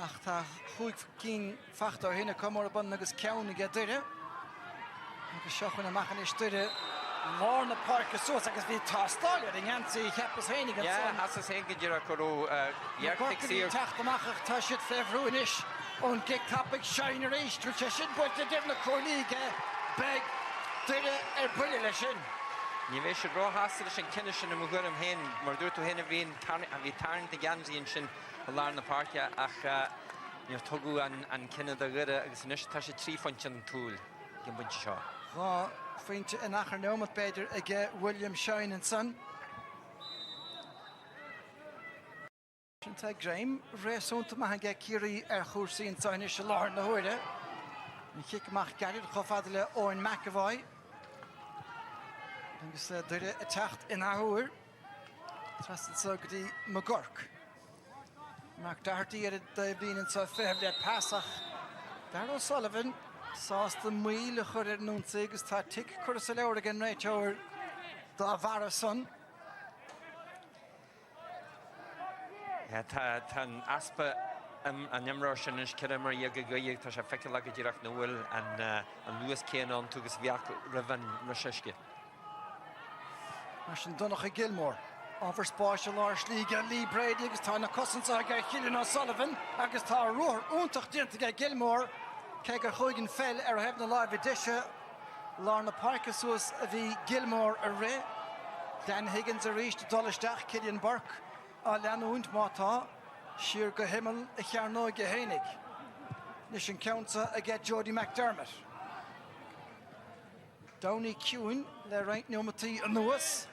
Ach, ta goed King Factor heen komen op een Agus County get there. Agus Shachwin en maken is there. Lorna Park is zo, Agus wie Tastal, die ganze ik heb es heen gaan. Ja, als es heen gaat, Jira Koro, Jerkik hier. Tacht maken, Tashit Fevroen is. On kick topic Shiner East, which I should put the different colleague. Beg, there brilliant. Je weet je roh haast en kennis en moet hem heen, maar door te heen wie tarn de ganzi in zijn alarm park ja ach je togu an kennen de gudde is niet tasje 3 van zijn tool je moet je ja vind je en achter nou met Peter again William Shine and Son Tag Graham race on te maken Kerry goed zien zijn is alarm de hoorde en kijk mag Gary de gafadele Owen McAvoy dan is de attack in haar trust het zo die McGurk Mark Doherty had been in so fair that passach. Darryl Sullivan saw the wheel of her noon segus tick Cursalor again right over the Varason. Ja, tan aspa an Nimroshan is Kermer Yagagay to affect like a giraffe Noel and Lewis Canon to his Viak Riven Rasheshke. Marshall Donogh Gilmore. Over Spatial Large League and Lee Brady agus tá na Cousins a Killian O'Sullivan agus tá roar úntach dinta Gilmore ke gur chuigin fell hefna live edition Lorna Parkus was the Gilmore a re Dan Higgins a reached Dollastach Killian Burke a leanúnt mátá Sheer go himmel a chearnó go hénig Nishin Counta a get Jody McDermott Downey Kuhn le right numatí an nuas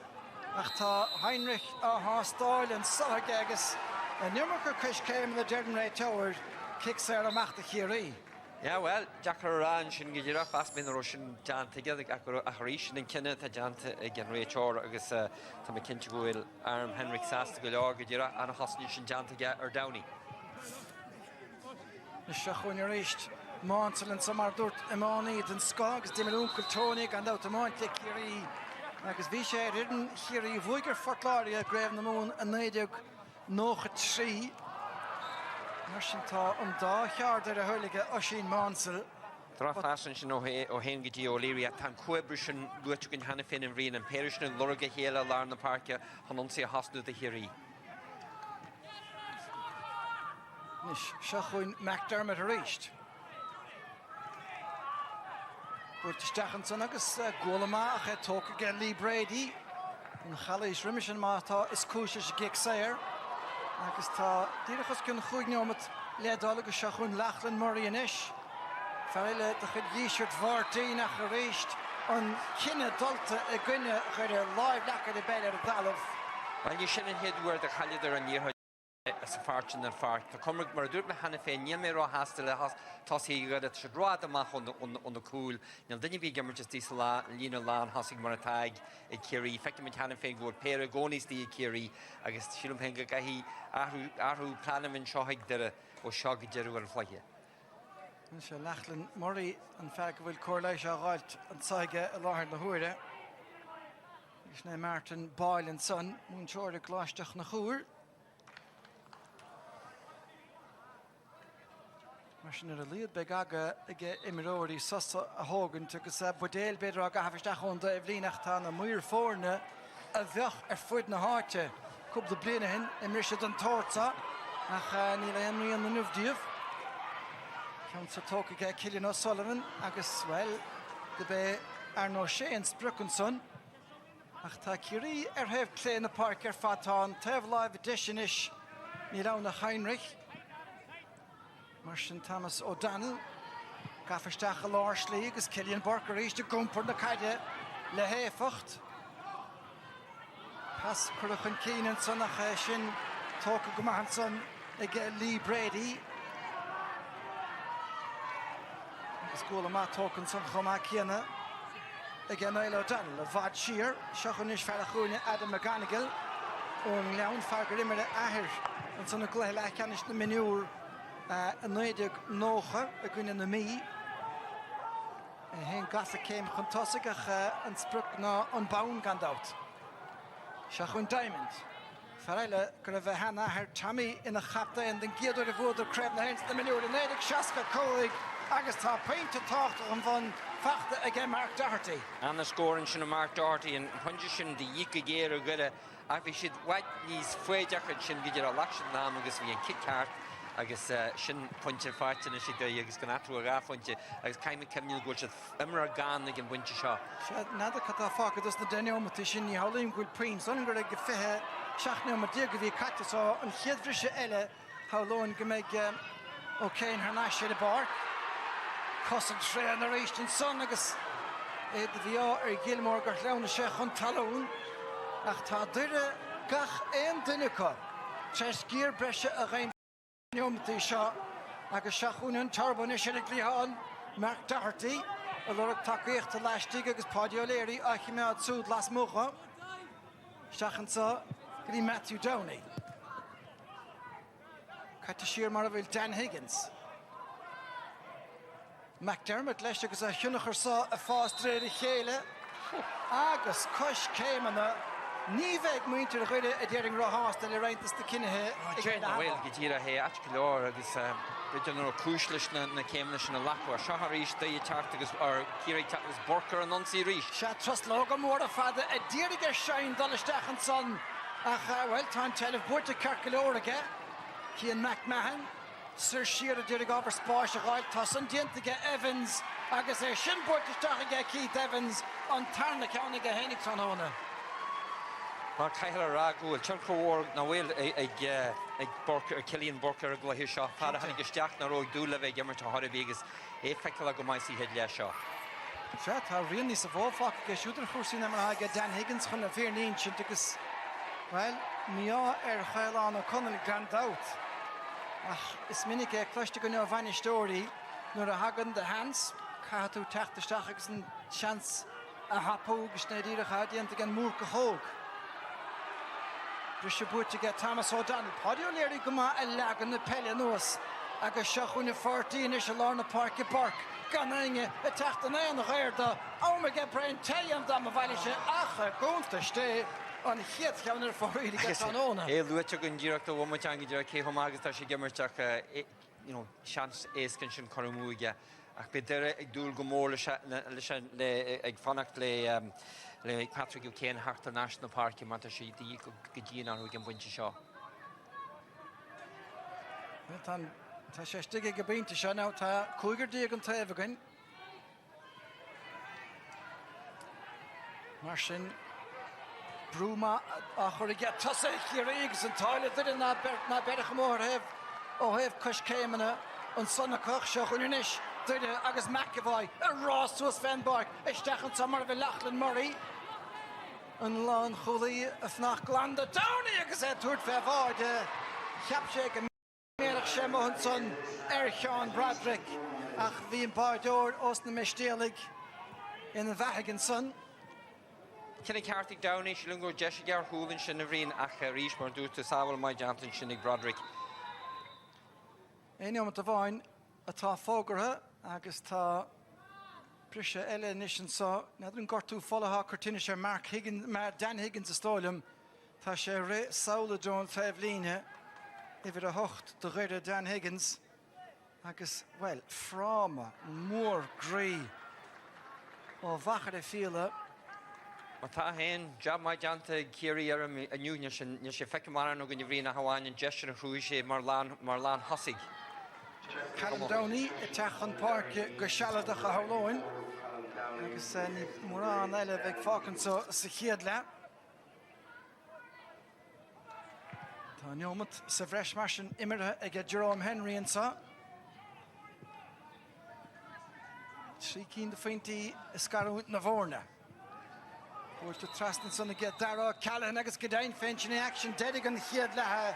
Ach tá Heinrich a Hostáil and Sagagus and Nimmerker Kish came in the Derry Tower kicks there a machta Kerry. Yeah, well, Jack Ranch and Giraffe has been the Russian Jan together, Acharish and Kenneth, a Jan again, Ray Chor, Agus, Tommy Kinchwil, Arm, Henrik Sast, Gulor, Giraffe, and a Hosnish and Jan together, or Downey. The Shachwin reached Mansell and Samardurt, Imani, and Skogs, Dimelunkel, Tony, and out to Monte Kerry. Agus bhí sé ridden Kerry bhuigur fortláir a greibh na mún a néideag nócha 3. Mar sin tá an dá cheart ar a thuige Oshin Mansell. Trafashin sin ó hen gotí O'Leary tan cuibrishin luitugin hanna fin an bhríon an péirishin lorga héile lár na parke hanon sé hasnú de Kerry. Nis Shachwin McDermott a reached. Wordt Stachenson agus Golama a talk again Lee Brady and Challis Rimishan Mata is Kushish Gig Sayer agus tá Dirichas kun chuig nomet Leadal agus Shachwin Lachlan Murray and Ish Farile de chud Yishert Varteen a gereist an kinne Dalta a gunne chud live lacker de bed at Dalov. Well, you shouldn't head where the Khalider and Yeho as a fortune and fart. The Comrade Maradur Mahanafe, Yamiro Hastel, Tossi, that should draw the mach on the cool. Now, then you be Gimmer just Diesel, Lina Lan, Hossing Maratag, a Kerry, effective Hanafe, go Paragonis, the Kerry, I guess Shilum Hengakahi, Aru, Planam and Shohig, or Shog Jeru and Fly. Lachlan Murray and Falk will correlate a right and Saga a lot in the Horde. Sna Martin Boyle and son, Moon Jordan Glostach na Chur. Martin a lead begaga again Emirori Sussa a Hogan took us up Bodale better aga Havistach on the Evlinachtan a Muir Forna a Vach a foot na Harte. Cup the Blinahin, Emirishad and Torza. Ach Neil Henry and the Nuvdiv. Comes to talk again Killian O'Sullivan. Agus well the Bay Arno Shane Spruckenson. Ach ta Kerry have play in the park Fatan. Tev live edition ish. Nilana Heinrich. Martian Thomas O'Donnell. Gafferstach a Lars League is Killian Barker is to Gumper the Kade. Lehefacht. Pass Curran Keenan son of Shin. Talk of Gmanson. Again Lee Brady. School of Matt Talkin some Homakiana. Again Niall O'Donnell, a Vad Shear. Shachunish Farachuna Adam McGonigal. On Leon Farger Immer Ahir. And son of Glelakanish the Menur. A Noidig Nocha, a Gwyn in the Me. And Hein Gassa came Contossigach and Spruckna unbound gand out. Shachun Diamond. Farella could have a Hannah her Tommy in the Chapta and then Gilder of Wood of Crab Hens the Menur, the Noidig Shaska Coig, Agasta Paint to talk to him von Fachta again Mark Doherty. And the scoring should Mark Doherty and Punjishin the Yika Gera Gura. I should white knees Fuejak and Shin Gidra Lakshan Namagus we and Kit Cart. I guess Shin Puncher Fighting and she is going to have one. I was kind of coming to go to Emra Gan again Wincheshaw. Nada Katafaka does the Daniel Matishin, Howling good Prince, Unger like a fair Shachna Madigavi Katasaw and Hidrisha Ella, how low and Gameg okay in her Nash at the bar. Concentrate on the race in Son, I guess the VR Gilmore got down the Shech on Talon. Achta Dira Gach and Dinica. Chess Gear Brescia a rain. Tisha, agus Shachunan Tarbonish and Glihan, Mark Doherty, a lot of Takir to last dig agus Padio Leary, Achimad Sud Las Mocha, Shachansa, Gri Matthew Downey, Katashir Maraville Dan Higgins, McDermott Leshik is a Hunacher saw a fast ready Hele, Agus Kush came and a Nivek Minter Rede a Dering Rohas the Larentis the Kinnehe. Well, Gitira here at Kilor, this General Kushlish and the Kamish and the Lakwa, Shaharish, the Tartagus or Kiri Tatus Borker and Nunsi Rish. Shat Trust Logan Water Father, a Diriger Shine, Dollastach and Son. Ach, well, time tell of Borta Kirkalor again. Kian McMahon, Sir Shearer Dirig over Sparsh, a right Tosson, Dientiga Evans, Agus a Shin Borta again Keith Evans on Tarna County Henix on Hona. Mar Cahill Ragu, Chunko War, Nawil, a Borker, Killian Borker, a Glahisha, Parahan Gestiak, Naro, Dula, Yammer to Horibigas, a Fekalagomaisi head Yasha. Chat, how really is a Wolfak, a shooter for cinema, get Dan Higgins on a fair inch, because, well, Mia Hailan O'Connell grand out. It's Minik a clutch to go no vanish story, nor a Hagan the hands, Katu Tach the Stachix and chance a Hapo, Schneider Hadian again Murka Hog. Brishabut to get Thomas O'Donnell. Padio Leary Guma a lag on the Pelianos. Agus Shachuna 14 ish along the park Bark. Ganning attacked the nine on the higher the Omega Brain Tayan Dam of Valisha Acha going to stay on hit counter for really get on on. Hey, Luchuk and Direct one more time, K Homagas that she Gimmerchak, chance ace conscion Korumuga. Ach bitter Dul Gomor le Fanak le Patrick O'Kane Harta National Park in Matashi, the Gina who can win Shaw. Tasha Gabin to shut out Cougar Dig and Tavigan. Martian Bruma, Ahorigat Tussa, Hirigs and Toilet didn't not better more have Kush Kamana on Sonnakoch, Shahunish, did Agus McAvoy, a Ross to a Svenbark, a Stachan Summer of a Lachlan Murray. And Lon Huli, a Fnach Glanda, Downey, Agus at Tourt Favard, Capshake and Merich Shemon son, Erichan Bradrick, Ach Vien Bardor, Osna Mestelig, in the Vahagan son. Kenny Kartik Downey, Shilungo Jeshigar, Hoolin, Shinavrin, Acha Rish, Mardu to Sawal, my Janton, Shinig Broderick. Any moment of wine, a ta Fogerha, Agus ta Prisha Ella Nishan saw another Gortu Folaha Cortinisha Mark Higgins, Dan Higgins Stolium, Tasha Re Saula John Favlina, if it a hocht the Reda Dan Higgins. I guess, well, from more grey or Vachade Fila. Tá hen job mai janta Kerry a union ni se feice mar no gon bhrína haáin gestion chrúise Marlan Hosig. Callum Downey Tachan Park Gashalada Howloin. I guess ni Moran Ella Big Falcon so Sichiadla. Tanyomat Savresh Martian Imera against Jerome Henry and so. Shrieking the Finty Escaro Navorna. Goes to Traston to get Dara Callahan agus Gedain Finch in action. Dedigan Hiadla.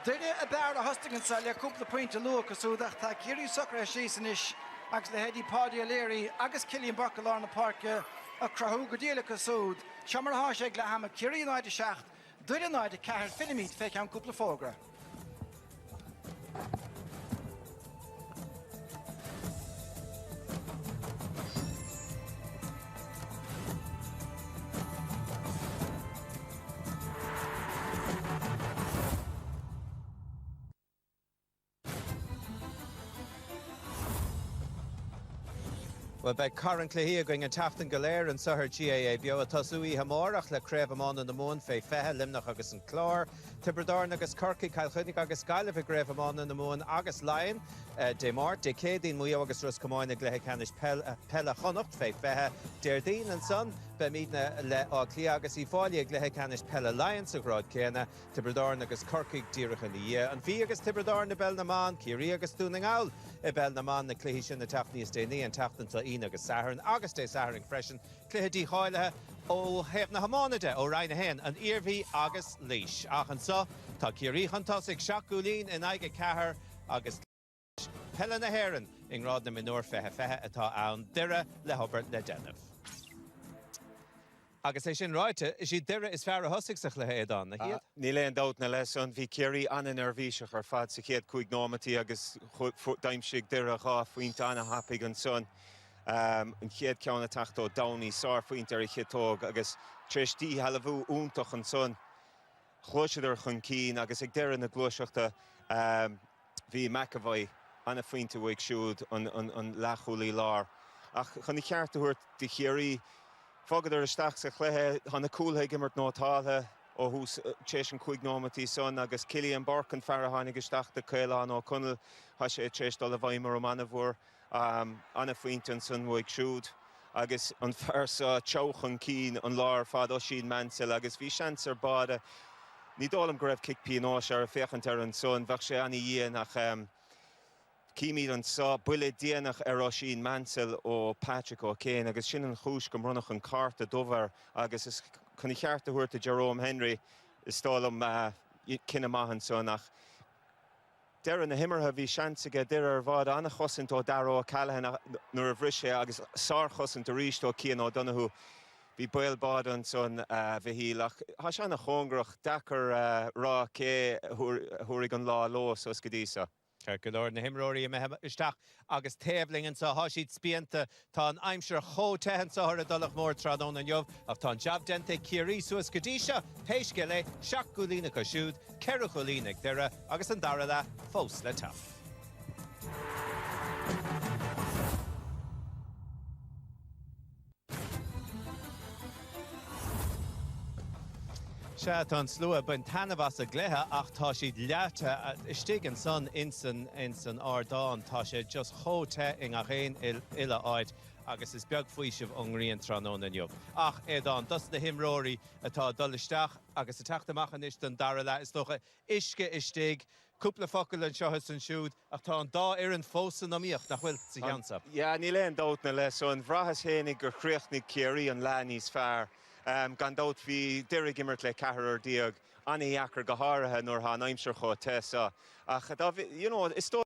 Did it about a hosting and Salia couple the point to look so that Takiri Sucker Shasinish actually Heady Paddy O'Leary Agus Killian Buckle on the park a Krahu Godila Kasud Shamar Hasheg Lahama Kiri United Shacht did a night a car Filimit fake on couple of Fogra. Well, by currently here going in Tafton Galer and Sahar GAA Bio Tasui Hamorach le Crevamon on the Moon Fe Fehe Limnach Agus and Clor Tiberdorn Agus Kirky Calchunig Agus Galif Grevamon on the Moon Agus Lion Demart Decadin Muyo Agus Ruscamoin Glehecanish Pella Chonocht Fe Fehe Derdeen and Son Bemidna le Cliagas Ifolia Glehecanish Pella Lion Sagrod Kena Tiberdorn Agus Kirky Dirich in the year and Viagus Tiberdorn the Belnaman Kiri Agus Tuning Owl Belnaman the Clehishan the Tafni Steny and Tafton to agus Saharan August Saharan freshen Clehedi Hoyle O Hepna Hamonade O Rhine Hen and Irvi August Leash Achan so Takiri Huntosik Shakulin and Iga Kahar August Helena Heron in Rodna Minor Fehe Fehe Ata Aun Dira Le Hobart Le Denov Agus sin ráite is sí deire is fear a hosig sa le héad an na hiad. Ní leon dát na leis an bhí Kerry an nervíiseach ar fad sa chéad chuig nómatí agus daimsigh deire a gá faointe anna hapig an son. An chéad ceanna tachtó Downey sár faointe ar a chétóg agus tristí halabhú úntach an son. Chluisidir chun cín agus ag deire na glúiseachta bhí McAvoy anna faointe bhuaig siúd an lechúlaí lár. Ach chun i cheartta thuirt de Kerry Fogad ar isteach sa chluthe chuna cúltha gimmart nótáilthe ó hús tééis an chuig nómatí son agus Killian Burke an fearrtháin agus isteach de céile ó connell tha sé tréis dul a bhaimar ó manamhór anna faointe an son bhuaig siúd agus an fearsa teochan cín an lár fad ó sin Mansell agus bhí seans ar báda ní dólam go raibh kick pianás ar a féchant ar an son bheadh sé anna dhian nach Cíimiad an sa buile déanach ar ó sin Mansell ó Patrick O'Kane agus sin an chúis go mrunach an carta dómhar agus is chun i cheartta thuirta Jerome Henry is stálam cinna maithan son nach deire na himmartha bhí seansaige deire ar bhád anna chosint ó Darragh Callahan nuair a bhris sé agus sár chosint a ríist ó Cian ó Donoghue bhí bail bád an son bhí hílach tha se anna chóngrach dachar rá cé thuaigh an lá lós os go dísa. Cercador na himróí a isteach agus taobling an sa hasíd spianta tá an aimsir chótehan sa a dulach mór tradón an jobh ach tá jab dente Kerry suas godíise péisce le seach gúlína go siúd ceirú cholínig deire agus an dara le fós le taf. Se an slua ben tanavas a gléthe ach tá siad leate istigh an son insan ardán tá sé just chóte in a réin ile áid agus is beag faoisih ongríon trónón an jobh. Ach éadán dus na himróí atá dulisteach agus a teachtamachchan is den dara le is docha isce istigh cúpla focail an seothas an siúd ach tá an dá ar an fósan amíocht nach bhfuil sa cheansa. Ja, ní leon dát na leis son bhrachas hénig gur chríochnig Kerry an lá níos fearr. Gan dát bhí deire gimmart le cethar díag anna dheachar go háirithe nuair tha aimsir chó tesa. Ach is tó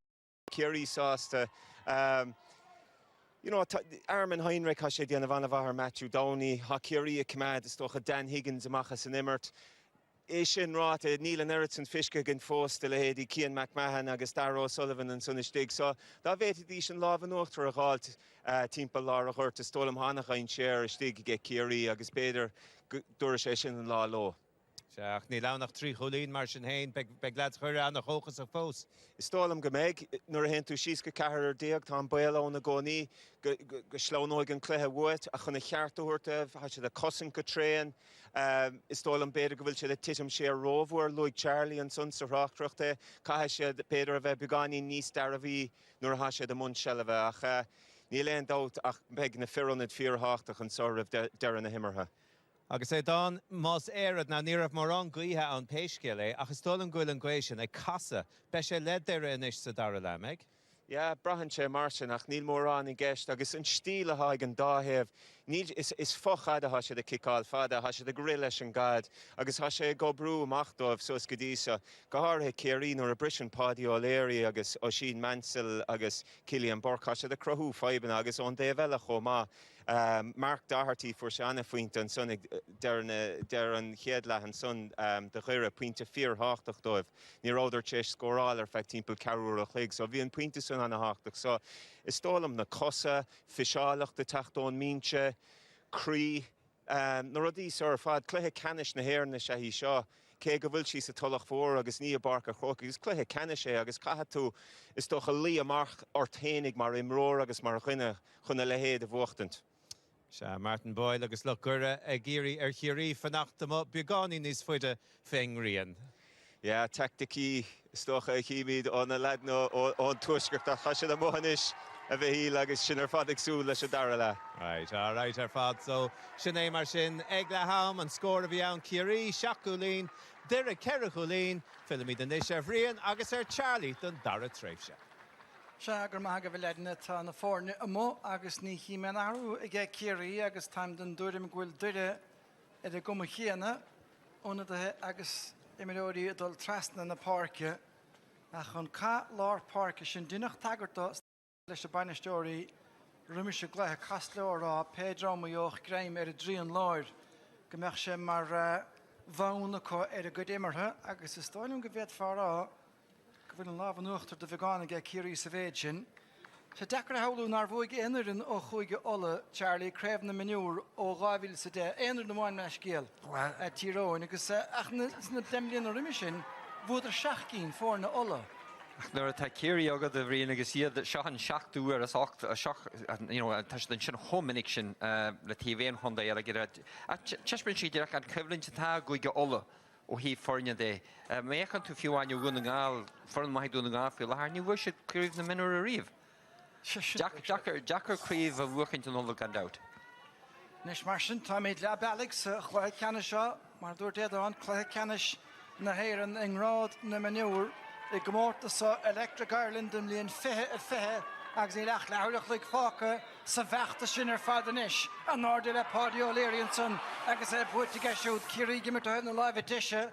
Kerry sásta Armin Heinrich has sé déanamh anna bhahar Matthew Downey, ha Kerry a cumad is tócha Dan Higgins amachchas an immert. sin ráta Neil an Erickson Fiske gin fósta le héadí Cian McMahon agus Darragh O'Sullivan an sunna stig. So dá bhéit dí sin lábhan uachtar a gáilt timpeall lá a chuirt tólam hánach ein séir stig ge Kerry agus Péidir dúir sé sin an lá ló. Seach ní lánach trí cholín mar sin héin be glad chuir an nach hóchas a fós. Is tólam go méid nuair a hen tú síos go cethir déag tá bailón na gcónaí go slánóid an cluthe bhuait a chuna cheartúirta ha sé a cosan go tréan. Is tólam Péidir go bhfuil sé le titim sé rómhúir Luig Charlie an sun sa ráchtreachta caithe sé Péidir a bheith beganí níos dar a bhí nuair a sé de mun sell a bheith ach ní léon dát ach beag na fiúnid fíorthach an soribh dearan na himmartha. Agus é dá más éad na níramh mar an gaothe an péiscéile agus tólam goil an gcuéis sin ag casa be sé le deire inis sa dara le meid. Ja, brahan sé mar sin ach níl mór an I gceist agus an stíle haig an dáhéamh. Níl is fochad a hasise de kicáil fada hasise de grill leis an gad agus hasise go brú amachdómh sos go dísa. Gáthe Kerry nuair a brisin Paddy O'Leary agus Oisín Mansell agus Cillian Burke hasise de crothú feiban agus ón déhheile chomá. Mark Doherty fuair sé anna faointe an son dear an chéad le an son de chuire puinte 4-8 dóibh. Ní ráidir tééis scóráil ar feith timpeall ceúr a chuig, so bhí an puinte son anna 8. So is tólam na cosa, fiseálach de tachtón mínte, crí, na rudí ar fad cluthe canis na héirna sé hí seo. Cé go bhfuil sí sa tulach fór agus ní a barca chóca, agus cluthe canis sé agus caithe tú is tócha lí amach orthénig mar imróir agus mar chuna le héad a bhuachtant. Se Martin Boyle agus le gure a géirí ar chiaí fannacht am beáí níos fuide féingríon. Ja, tacticí stocha a chiimiid óna leadna ón tuisgurt a chaise a móhanis a bheith hí agus sin ar fad agsú leis a dara le. Right ar fad, so sin é mar sin ag le ham an scór a bhí an chiaí seaachúlín, Derry Kerry chulín, Philomí den éis ar bhríon agus ar Charlie don dara tréifse. Se gur maith go bhfuil leidna tá na fórne amó agus ní chiime áú I gé Kerry agus táim den dúirim ghfuil duire ar a goma chéana ónathe agus imimeóí dul trasna na páirce a chun cá lár páirce sin duineach tagartá leis a bainisteoirí riimiise gluthe casleórá péidrámaíoch greim ar a dríon láir go meach sé mar bhana có ar a go éimethe agus is stáilm go bhéad farrá go bhfuil an lábhan uachtar de bheána ag Kerry sa bhéid sin. Tá dechar haú nar bhuaig inarin ó chuige ola Charlie creibh na miniúr ó gáhíil sa dé éonar na bháin meis céal tíróin agus ach na demlíon na riimi sin bhuaidir seaachcín fór na ola. Nuair tá Kerry agad a bhríon agus iad seo an seachtú ar tá den sin thomininic sin le tíhhéon chunda ar a gé teismin si deach an cyflinn tá go go ola ó hí forne dé. Méchan tú fiúáin gúna gáil forn maidúna gáil fiú lethir ní bhfuil si cruúh na minú a riomh. Jackar críomh a bhuachaint an ola gandát. Nis mar sin tá méid le bealaigh sa chluithe ceanna seo mar dúirt éad an chluithe ceannis na héireann an rád na maniúr I gomórta sa Electric Ireland am líon fithe agus í leach leabhach le fáca sa bheachta sin ar fad anis an náda le Paddy O'Leary an son agus é buirte geisiúd Kerry gimar a na láimh tiise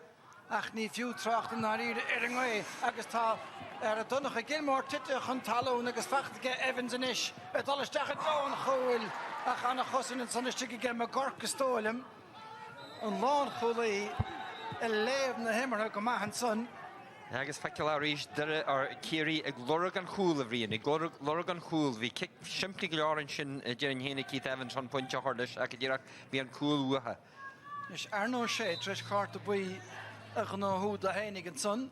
ach ní fiú tracht an náíre ar an gáid agus tá ar a dunnach a gilmór tite chun talún agus feachtaige Evans anis a dalisteach a dá an choil ach anna chosin an saniste go gim a gorca stólam an lán cholaí a léamh na himmartha go maith an son. Agus feiciláéis deire ar Kerry ag glorag an chúl a bhríon, ag glorag an chúl, bhí cic siimplí leárann sin dearan héna Keith Evans an pointe chuirlis ag ddíireach bhí an chúl uthe. Is arnó sé treis carta buí a gnáthú a hénig an son,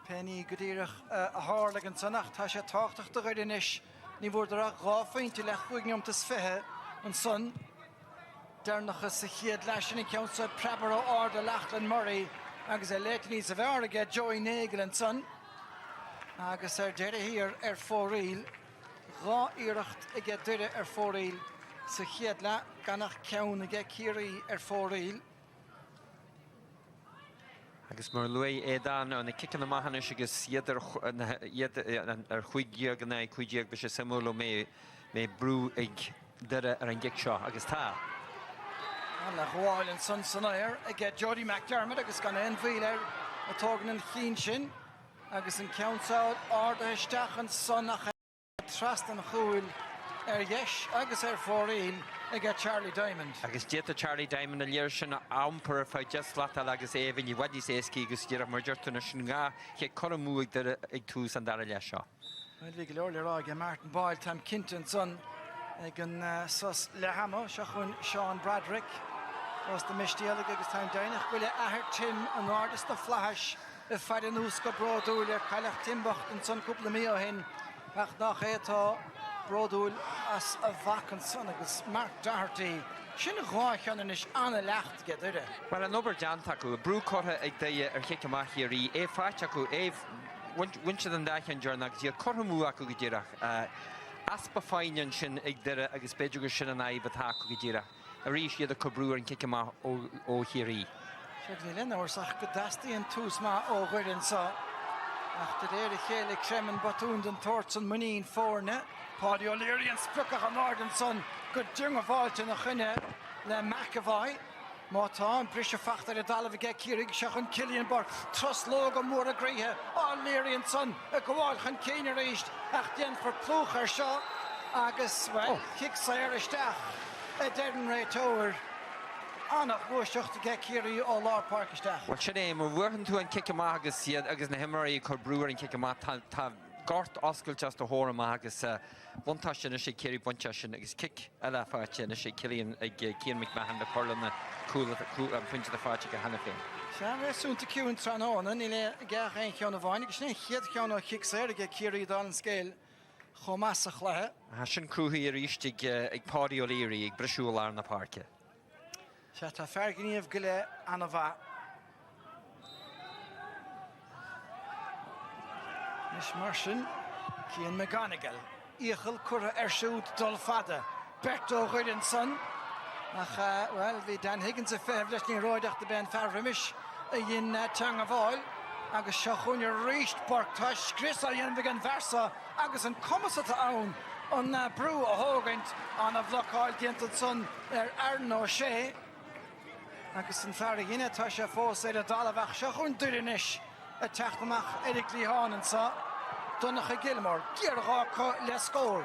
penny go dtíireach a hála an sonach tá sé táchtach do gaidir inis, ní bhfuidir a gáfainte le chuigneomtas fithe an son, dearnachas sa chiad leis sin ceann sa prebar ó áda Lachlan Murray, agus a leitní sa bhar aige Joey Nagle an son agus deire hir fóríl gá iirecht aige deire fóríl sa chiad le ganach ceann aige Kerry fóríl. Agus mar luí édan an kickan na mahanis agus iad ar chuigíag an chuigíag be sé samúla mé brú ag deire ar an gic seo agus tá. Le gháil an son sannéir ag Jody McDermott agus gan éonmhíir atágan an chin sin agus an ceantáid áda isteach an son nach trast an chúil yes, agus fórín ag Charlie Diamond. Agus dieta Charlie Diamond a léir sin ampur fá just latal agus éhinn I wadí sécí agus dtíar marjurtuna sin gá ché choramú ag tús an dar a leis seo. Well, vi glóir ag Martin Boyle tam Kinton son ag an sus lehama seachún Sean Bradrick. Was de mistíal agus time dainach gwile ahar Tim an ardist a flash y ffaid yn ús go brodúil cailach Timbocht an son cúpla mí o hyn ach nach étá brodúil as a vacan son agus Mark Doherty sin gháich an is anna lecht get ide. Well an ober janta acu brú cortha ag daie chiice maithíí fáit acu winse an daichan dearna agus díad corthamú acu go ddíireach aspa fáinean sin ag deire agus beidir go sin an aibbatá acu go ddíireach a rís iad a cobrúar an ciice má ó chiirí. Siag ní orsach go dastaí an tús má ó ghuirin sa ach de déir chéile creman batún den tort an muín fórne Pádi O'Leary an sprucach an Arden son go dung a bháilte na chunne le McAvoy Mátá an brise fachtar a dalamh ge círig seach an Cillian bar tros lóg an mór a gríthe O'Leary an son a gháil chun céine ríist ach déan for plúchar seo agus well kick sa isteach a dean ré tóir annach bhuaisteachta ge cíirí ó lár park isteach. Well sin é mar bhuahan tú an ciice má agus siad agus na himirí chu brúar an ciice má tá gart oscail just a hóra má agus bhantá sin sé céirí bunte sin agus cic eile fáte na sé Cillian ag Cian McMahon le chola na cúla an puinte a fáte go hena féin. Se réúnta ciún tránána ní le gach ein cheanna bháinnig agus ní chiad cheanna chic sé ag cíirí dá an scéil chomasach lethe. Tá sin cruúthaí ar ístig ag Pádi O'Leary ag brisúil ar na parke. Se tá fergníomh go le anna bha. Nis mar sin Cian McGonigal íchil cura siúd dul fada Berto Ghuirin son ach well bhí Dan Higgins a feh leis ní roideach de ben ferrimis a dhéon teanga bháil agus seo chuine ríist bartá scris a dhéanamh an versa agus an commasata ann an brú a thógaint an a bhlocáil dianta son Arno sé agus an fearra dhéine tá sé fós a dalabhach seo chun dúiris a teachtamach Eric Líhánan sa Donnacha Gilmore Geargá le scór.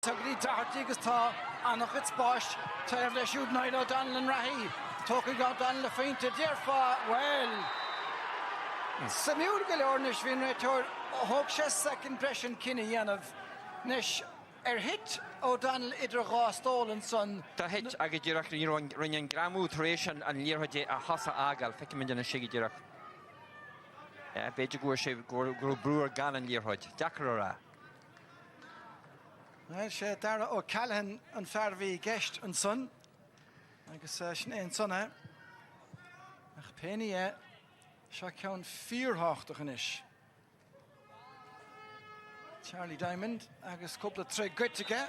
Tugrí Doherty agus tá annach it spáis tá le siúd naid ó Donlan rahí. Tóca gá Donlan le féinte dearfa well. Samúr go leornis bhíon réiteir thug sé second impression cinna dhéanamh nes hit ó Donlan idir gá stólan son. Tá hit agus dúireach rinne gramú taréis an líorthaide a hasa ágal feiceimiid na sigad dúireach. Beidir gúir sé gur brúar gan an líorthaid. Deacar rá. Well, sé dara ó Callahan an fearbhí geist an son agus sin é an sonna ach péine é seo ceann fíorthachtaach inis. Charlie Diamond agus cúpla trí goiteige.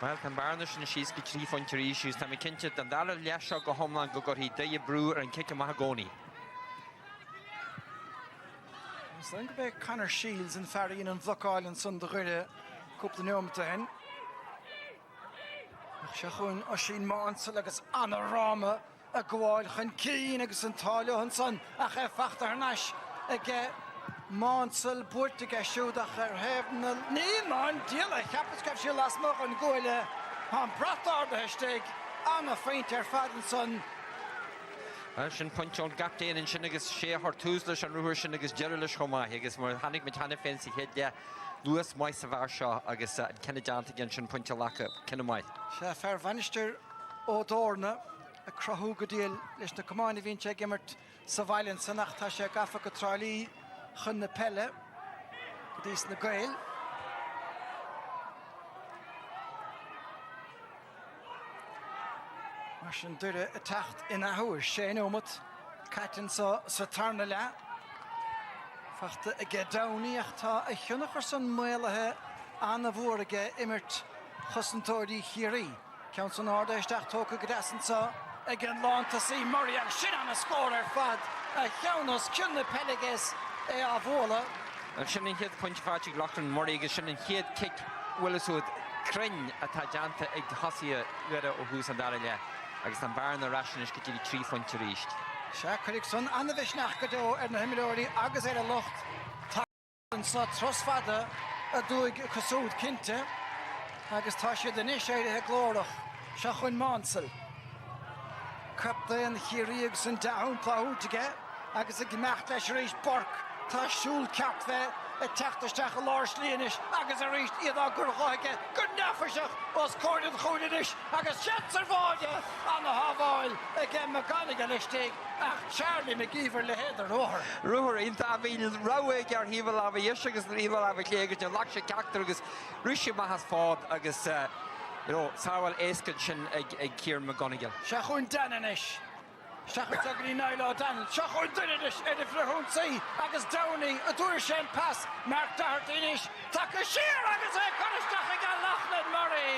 Well, tan barna sin síos go trí fointear issues tá cinnte an dala leis seo go thomlan go gurthaí daoine brúar an ciice mahagóní. San go beh Conor Shields an fearíon an bhlocáil an son de ghuiire cúpla nuamta hen. Ach se chun ó sin mánsal agus anna ráma a gháil chun cín agus an táile an son ach fachtar náis ag mánsal búirte ag siúdach hebna ní man díala cheappas gabh sí lasmach an ghuaile an bratar de heistig anna féint fad an son. Sin pointón gaptéanaan sin agus sé thús leis an ruúir sin agus deire leis chomáith agus mar tháinig me tanna féin sa chéad le luas mai sa bhar seo agus cinna deanta gin sin pointe lecha cinna maiid. Se fear bhainisteir ó dórna a crothú go díal leis na cumáinna bhíonn sé gimmart sa bhailinn sanach tá sé gafa go tráilí chun na pelle go dtí na gail. Mar sin dúire a techt ina thuair sé ómat caitin sa tarna le fachta a gé daníoach tá a thionnachar san méalathe anna bhór aige imirt chosantóirí chiarí. Ceann san áda isteach tóca go deasansa ag an lánta sí Murray ag sin anna scór fad a cheannas cunna peleges é a bhóla. Sin an chéad pointe fáte lachlan Murray agus sin an chéad kick bhuilasúd crinn atá deanta ag thosaí uire ó hús an dara le. Agus an barna rasin is go dtí trí fointe ríist. Se chuigh son anna bheits nach go dó ar na himiróirí agus ar a locht tá an sa trosfada a dúig cosúd cinte agus tá siad in is éirithe glórach se chuin mánsel. Captain Chiríag san daún pláútige agus a gmecht leis rééis barc tá siúl cap bheith a teachtasteach a láir slíanais agus a rééis iad a gur cháige gur nefaseach os cóirid chúidinis agus seansar bháide an na haváil a gem megániga leistéig ach Charlie McGeever le héidir róthir. Ruair inta a bhín ráig ar híbal a bhí is agus ríbal a bh léige de lach sé ceachtar agus ruisi mahas fád agus sáhfuil éascail sin ag Ciar McGonigal. Se chuin dananis. Seachas a grí náile Daniel. Se chuin dananis idir frithún saí agus Downey a dúir sin pass Mark Doherty-inis. Take a siar agus é conisteach ag an Lachlan Murray.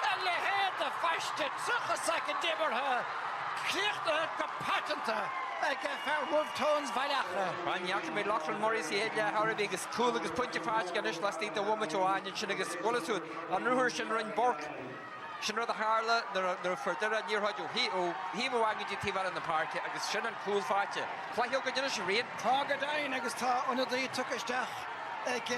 A le héad a feiste suchas ag a dibartha. Críochta go patenta ag fearmhmh tóns bhaileachra. Ran Jacob mé Lachlan Murray sí héad le Harvey agus cool agus pointe fáis gan is lasí do womató ain sin agus bhlasúd an ruair sin rin borc. Sin rud a hála nar fuirtar a níorthaidú hí mhagadtí tíhar in na parke agus sin an cool fáte. Chláitheo go duna sin riad. Tá go dain agus tá ionad í tucaisteach ag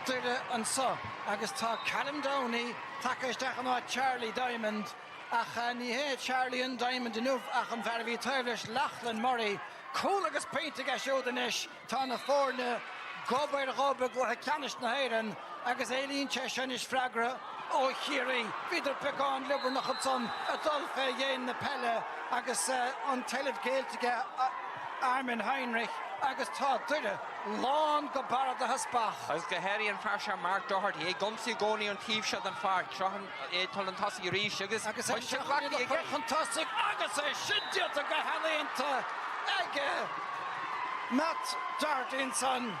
duire an sa agus tá Callum Downey takaisteach an Charlie Diamond ach ní hé Charlie and Diamond inmh ach an bhar bhí taimhleis Lachlan Murray cool agus peinte a siúdanis tá na fórne gobair gobe go ceannis na héireann agus élínte sin is freigra ó Chiarí viidir peáin libar nach son a dul fé dhéon na pelle agus an taileh géaltaige Armin Heinrich agus tá duire lán go barad a haspach. Agus go Kerry an fearse Mark Doherty é gomsaí gcónaí an tíobh an fart sean é tal an tasí ríis agus é fantastic agus é sidiad a go halaíonnta ag Matt Doherty son.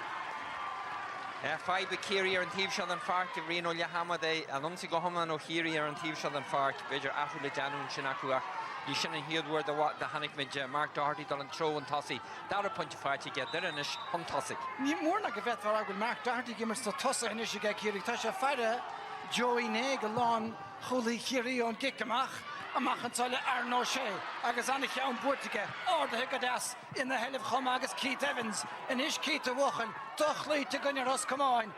Fáid be Kerry ar an tíobh an fart i bhríon ó lehamad é an omsaí go thomlan ó Chiarí ar an tíobh an fart beidir athú le deanún sin acuach. Ní sin an hiadúir de hanig mid Mark Doherty dal an tro an tasí. Dar a pointe fáite ge dar inis an tasig. Ní mórna go bheith ar Mark Doherty gimmar sa tosa inis a Chiarí. Tá sé feire Joey Né go lán chulaí Chiarí ón gicamach amachchan sáile Arno sé agus anna cheann buirtige ádathe go deas ina heilimh chum agus Keith Evans in is Keith a bhachan dochlaí te gunne ros cumáin.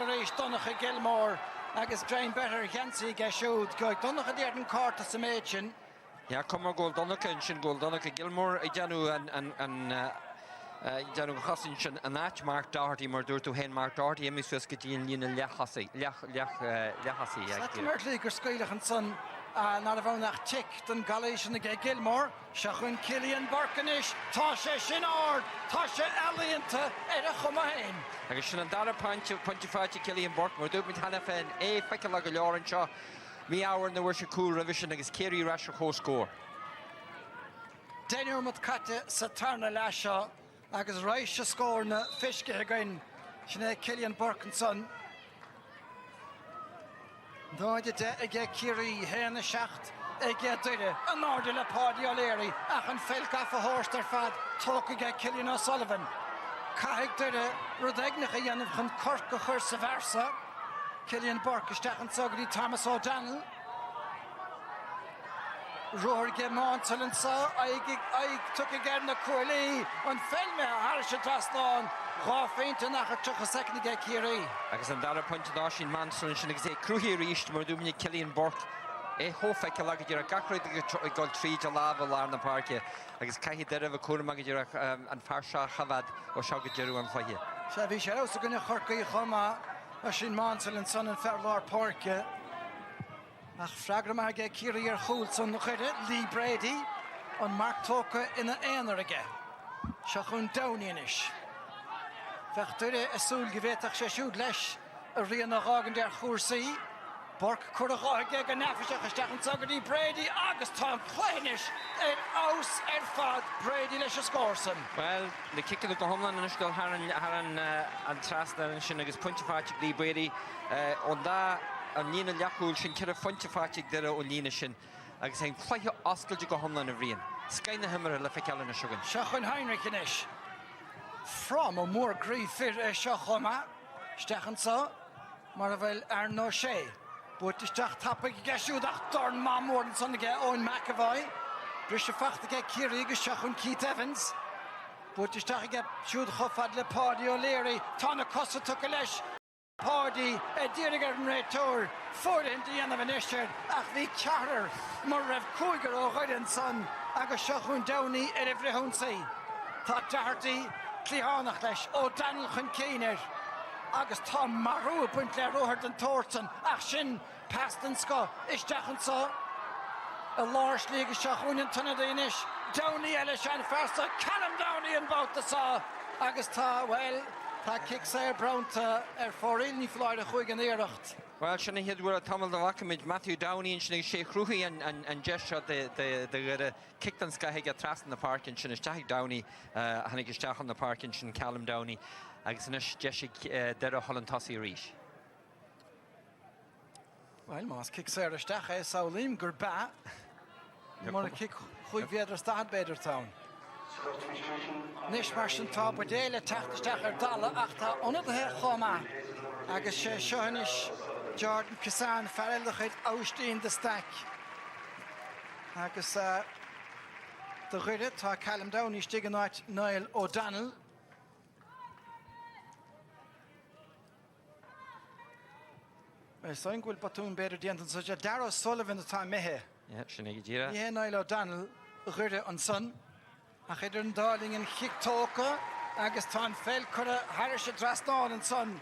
Rééis Donnacha Gilmore agus Drain Better Jensi ge siúd go Donnacha déir an cárta sa méid sin. Ja, cumar ggóil Donnacha sin ggóil Donnacha Gilmore i deanú an deanú chasin sin an áit Mark Doherty mar dúir tú hen Mark Doherty imi suas go dtíon lína lechasaí. Mertlí gur scoilech an son ná a bhnach tic den galéis sin a Gilmore se chun Cillian Barcanis tá sé sin áard tá sé eíonnta ar a chumahéin. Agus sin an dara pointe fáte Cillian Burke mar dúid hena féin é feice le go leorann seo mí áhar na bhfuir se cool revision agus Kerry ras a chóscór. Déanú mat caite sa tarna leis seo agus rééis se scór na fisce a gain sin é Cillian Burke an son. Dáide de ag Chiarí héna seacht ag duire an áde le pádi ó léirí ach an féil gaf a hórst ar fad tóca ag Cillian O'Sullivan. Caithigh duire rud éignach a dhéanamh chun corc go chur sa versa. Cillian Burke isteach an sogadí Thomas O'Donnell. Roir ge mánsal an sa ag tuca gar na cualaí an féilme a thar se trasnáin Rá féinte nach a tucha secnig ag Chiarí. Agus an dara pointe dá sin Manson sin agus é cruúhií ríist mar dúmine Cillian Burke é hófeice le idir a gacraid i gáil tríd a lábh lá na parke agus caihí deireadh a cuairm idir an fearsá chabhad ó seo go dearú an flaithe. Se bhí sé aus a gunne chorcaí chuma a sin Mansell an son an fearlár parke. Ach freigra mar ag Chiarí ar chúil son na chuide Lee Brady an Mark Tóca ina éanaar aige. Se chun Downey-inis. Fechtúire a súl gohhéach sé siúd leis a rion a rágan dear chósaí. Burke chuir a ráige go nefiseach isteach an sagadí Brady agus tá chléinis ar aus ar fad Brady leis a scórsan. Well, le kickan go homlan an isgol har an trasna sin agus pointefáte Lee Brady on da an lína leachúil sin ceir pointefáte deire ó lína sin agus ein chléithe oscailte go homlan a bhríon. Scaine himar le feicealan na sugan. Se chun Heinrich inis. From a mór gríomh fir seo chuma stechan sa mar a bhfuil Arno sé. Bút isteach tappa geisiúd ach dorn má mór an son aige Owen McAvoy. Bris se fachta ag Chiarí agus se chun Keith Evans. But you start to get shoot Huffad Le Party O'Leary, Tana Costa took a lesh. Party, a Diriger and Red Tour, for in the end of an issue, Achvi Charter, Murrev Cougar O'Hiden son, Agus Shahun Downey, and every Hunsey. Thought Darty, Clehanach Lesh, O'Donnell Hunkeener, Agus Tom Maru, Puntler Rohard and Thornton, Ashin, Paston Scott, Ishtachansa, a large league Shahun and Tunadinish, Downey Elishan Faster, Callum Downey and both the saw, Agus Ta, well. Tá kicks Brown to Foril ní Florida chuig an éireacht. Well, sinna hiad bhfuil tamil do bhacaid Matthew Downey and sinna sé chrúthaí an gesture the kicked an sky get tras in the park and sinna Stach Downey hannig isteach on the park and sin Callum Downey agus inis Jesse Derry Holland Tossie Reach. Well, mas kicks Stach Saulim Gurba. Mar kick chuig viedra stad better town. Nish Marshall top with Dale Tachter Dalla Achta under the hair Homa. Agus Shonish Jordan Kisan Farrell the head Austin the stack. Agus the Riddet ta Callum Downey stigen out Niall O'Donnell. Well, so will Batoon better the end such a Darrow Sullivan the time mehe. Yeah, Shinnig Gira. Yeah, Niall O'Donnell Riddet on son. Ach idir darling in chick tóca agus tá fel cura Harris a drasnán an son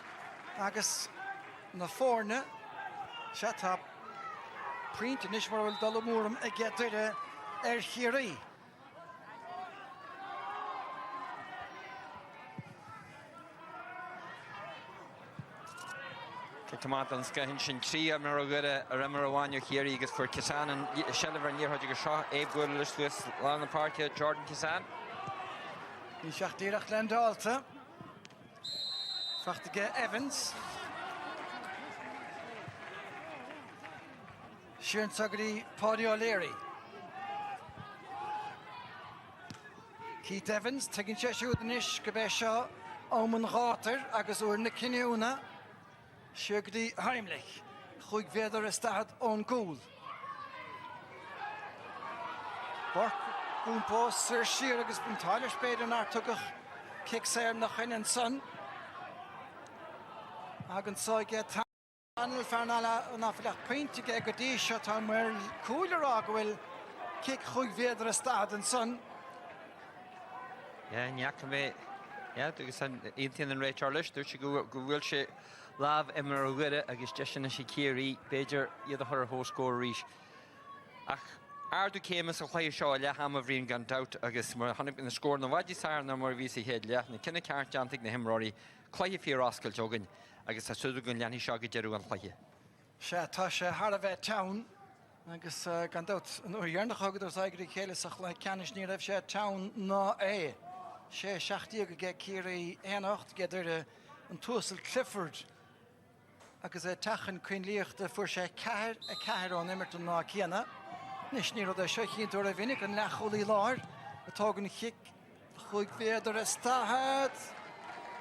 agus na fórne se tá print in is mar bhfuil Tullamore a get duire Kerry. Tomat an scahin sin trí am mar a Remarawanyo Kerry agus for Kisan and Shelliver and Yearhod Shaw, Abe Goodlish Swiss, Long the Party, Jordan Kisan. Ní seach díreach Glendalta. Fachtige Evans. Sian Sagri Paddy O'Leary. Keith Evans taking Cheshire with the Nish Gabesha Omen Rater agus Urna Kinuna. Sjøgdi Heimlich, Chuig Veder er stad on goal. Bork Goonpo Sir Sheer agus been Tyler Spade and Artugach kicks there nach and son. Hagan so get Daniel Fernala and after point to get Gadi shot on where cooler will kick Chuig Veder er stad and son. Yeah, Nyakame, yeah, to send 18 and Ray Charlish, there she go Wilshire. Lav Emmer Willa agus Jeshina Shikiri, Bejer, Yada Horror Host Score Reach. Ach, Ardu came as a play show, Laham of Reen Gant out, Agus Mohanip in the score, no Vajisar, no more VC head, Lahn, Kenna Cart, Jantic, the Hemrory, Clay Fear Oscar Jogan, Agus Sudugan Yanni Shaggy Jeru and Clay. Tasha Haravet town, Agus Gant out, no Yarn the Hogger, Zagri Kelis, like Canish near F. town, no A. She Shachti get Kiri, Enoch, get there, and Tussel Clifford. Agus tachan Queen Leach for sé ceir on Emerton ná Kiana. Nis ní rud seo chin dú a vinnig an lecholí láir, a tágan chic chuig féidir a stahad.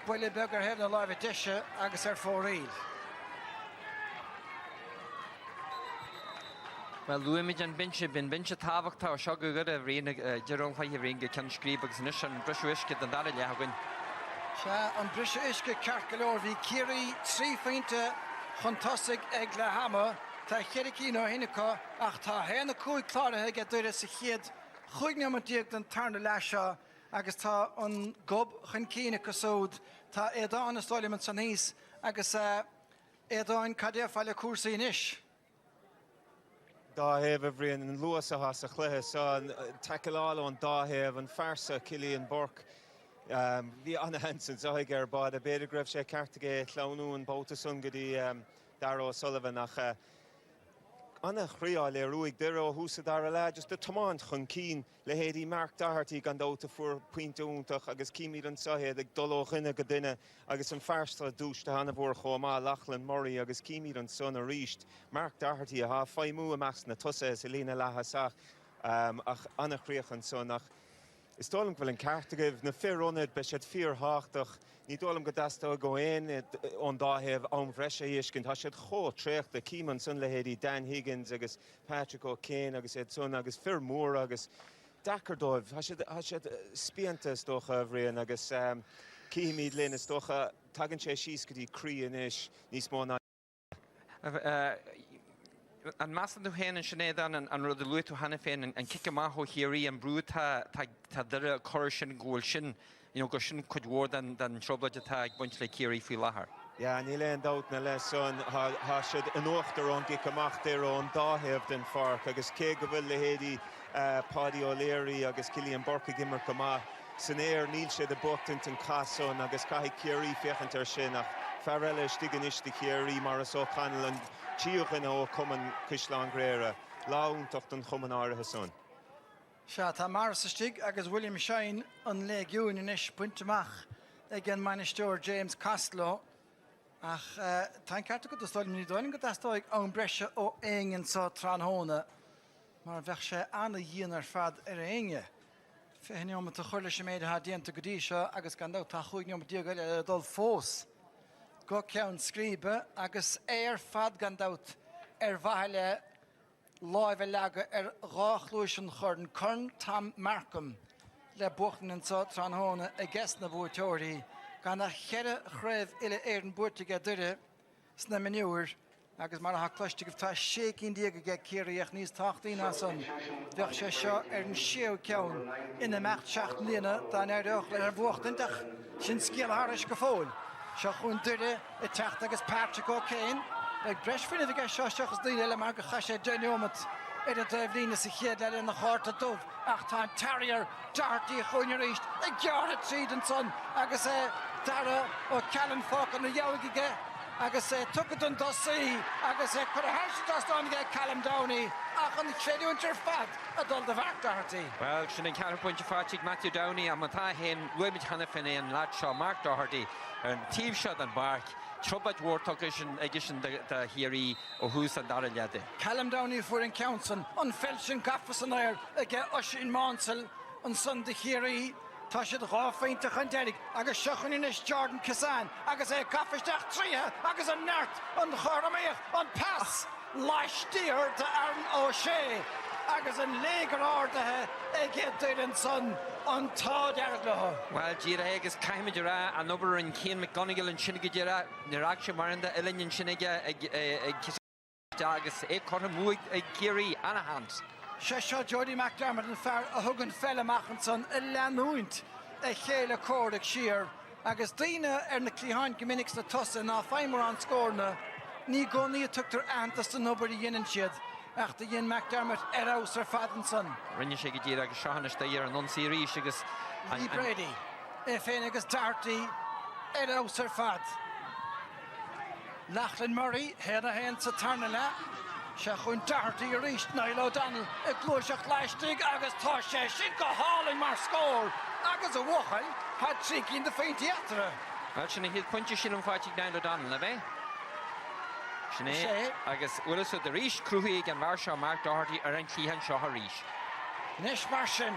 Bwile begar hef na láimh deise agus fóríl. Well, Luimid and Binche bin Binche Tavachta or Shogga good a rain Jerome High Ring, can scream because Nish and Brishwish and Dara Yahwin. Sha an brise iske Carcalor vi Kerry 3 feinte fantastic Egla Hammer ta Cherikino Hinaka ach ta hena coi klare get dure se head chuignam diek den tarne lasha agus ta an gob Chinkine kasod ta edan Stoliman Sanis agus edan Kadia Fale Kursi Nish. Da hef everyone in Lewis a has a chlehe so tackle all on da hef and farsa Killian Burke. Vi Anna Hansen so ger bad a better gref sé cartige clownu and bote sungedi Darrow Sullivan ach Anna chriá le ruig dero húsa dar la just the tomant chunkeen le hedi Mark Doherty gandota for puintúntach agus kimi an sahe ag dolo chinne godinne agus an farstra dús de hanna bor choma Lachlan Murray agus kimi an son a richt Mark Doherty a ha faimu a mas na tusse Selena Lahasach ach Anna chriachan son ach is dólam bhfuil an cartagah na fearónid be siad fíorthach ní dólam go dasta go éin ón dáthebh an bhreise iscin tá siad chó trécht de Címan son le héadí Dan Higgins agus Patrick O'Kane agus son agus fear mór agus Dakar dóibh, ha sé spianta stocha bhríon agus cíimiid linn stocha tagann sé síos go dtí crí inis níos móna. An masan tú héan an sinnéad an rud a luú tú hana féin an cice maithó chéirí an brú tá dure choir sin ggóil sin go sin chudhór den troblaide tá ag buint le chéirí faoi láthair. Ja, ní leon dáta le son há siad an uachtarrán gic amach an dáhéamh den farc agus cé go bhfuil le héadí Paddy O'Leary agus Cillian Burke gimmer cumá san éir níl siad a bochtint an casón agus caithigh chéirí fechantar sin ach fear eile stigan iste chéirí mar is ó canal an tíochan ó cuman Cúisleán Gréire láúntacht an chuman áirithe son. Se tá mar sa stig agus William Shine an le giún inis puinteach ag an maisteoir James Costello ach tá ceartta go stáil ní dóin go táisteáid an breise ó éigen sa Tránhóna mar bheith sé anna dhéanaar fad ar éige. Féhanneom a chuirla sé méid a déanta go dtí seo agus gan tá chuigneom díagail ar dul fós. Go ceann scríbe agus éar fad gan dat ar bhaile láimhe leaga ar ráchlúis an churn chun tam Markham le buchtan an sa Tránhóna a gceist na bhuaiteoirí gan a cheire chréibh ile éar an búirteige duire sna miniúir agus mar a cloiste go tá sécinn díag go céiríoch níos táchtaí ná san. Bheadh sé seo ar an siú ceann ina mecht seach líana dá neirdeoch le ar bhuachtaintach sin scéalthairis go fóil. Seo chun duire i techt agus Patrick O'Kane ag breisfinna bhí seoachas daoine le mar go chaise déineomat ar a dheimhlína sa chéad le na cháirta dubh ach tá Terrier dartaí chuine ríist ag gearad tríd an son agus dara ó Callan Falcon na dheogaige agus tugad an dosaí agus chur a háisteáige Callum Downey ach an chéadúintear fad a dul de bhar dartaí. Well, sin an cearpointe fátíigh Matthew Downey a mátá héin luimiid chana finna an láid seo Mark Doherty an tíomh seo an barc Trobad Wartok sin de hirí ó hús an dara leade. Callum Downey fuair an Council an felsin gafas an air ag Oisin Mansell an son de hirí tá siad ráfeintach an Derry agus seochan inis Jordan Kazan agus gafisteach tríthe agus an neart an choramaíoch an pass leistíir de Aaron O'Shea agus an légar áirithe ag duir an son an tá dearaglathe. Well, díra agus caiimiid ra an obair an Cian McGonigal an sinnig díra nírág sé mar anda ilinn sinnig ag agus chortha múig ag Kerry anahans. Se seo Jody McDermott an fear a thugann fell amachchan son i leanúint a chéile cóirdaigh siar agus daoine ar na clíháin gomininic na tosa ná féimar an scórna ní gcónaí tugtar antas an obair i dhéanaan siad ach de dhéon McDermott ar aus ar fad an son. Rinne sé go dtír agus seohanna ar an nonsírí agus Lee Brady féin agus dartaí ar aus ar fad. Lachlan Murray héad a héan sa tarna le se chun dartaí a ríist Niall O'Donnell i glúiseach leistigh agus tá sé sin go hálainn mar scór agus a bhuachail had trícinn de féintí eachtaire. Well, sinna hiad pointe sin an fáitigh Niall O'Donnell na bheith. Sinné agus ulas de ríis cruúthaí an bhar seo Mark Doherty ar an clíhan seo a ríis. Nis mar sin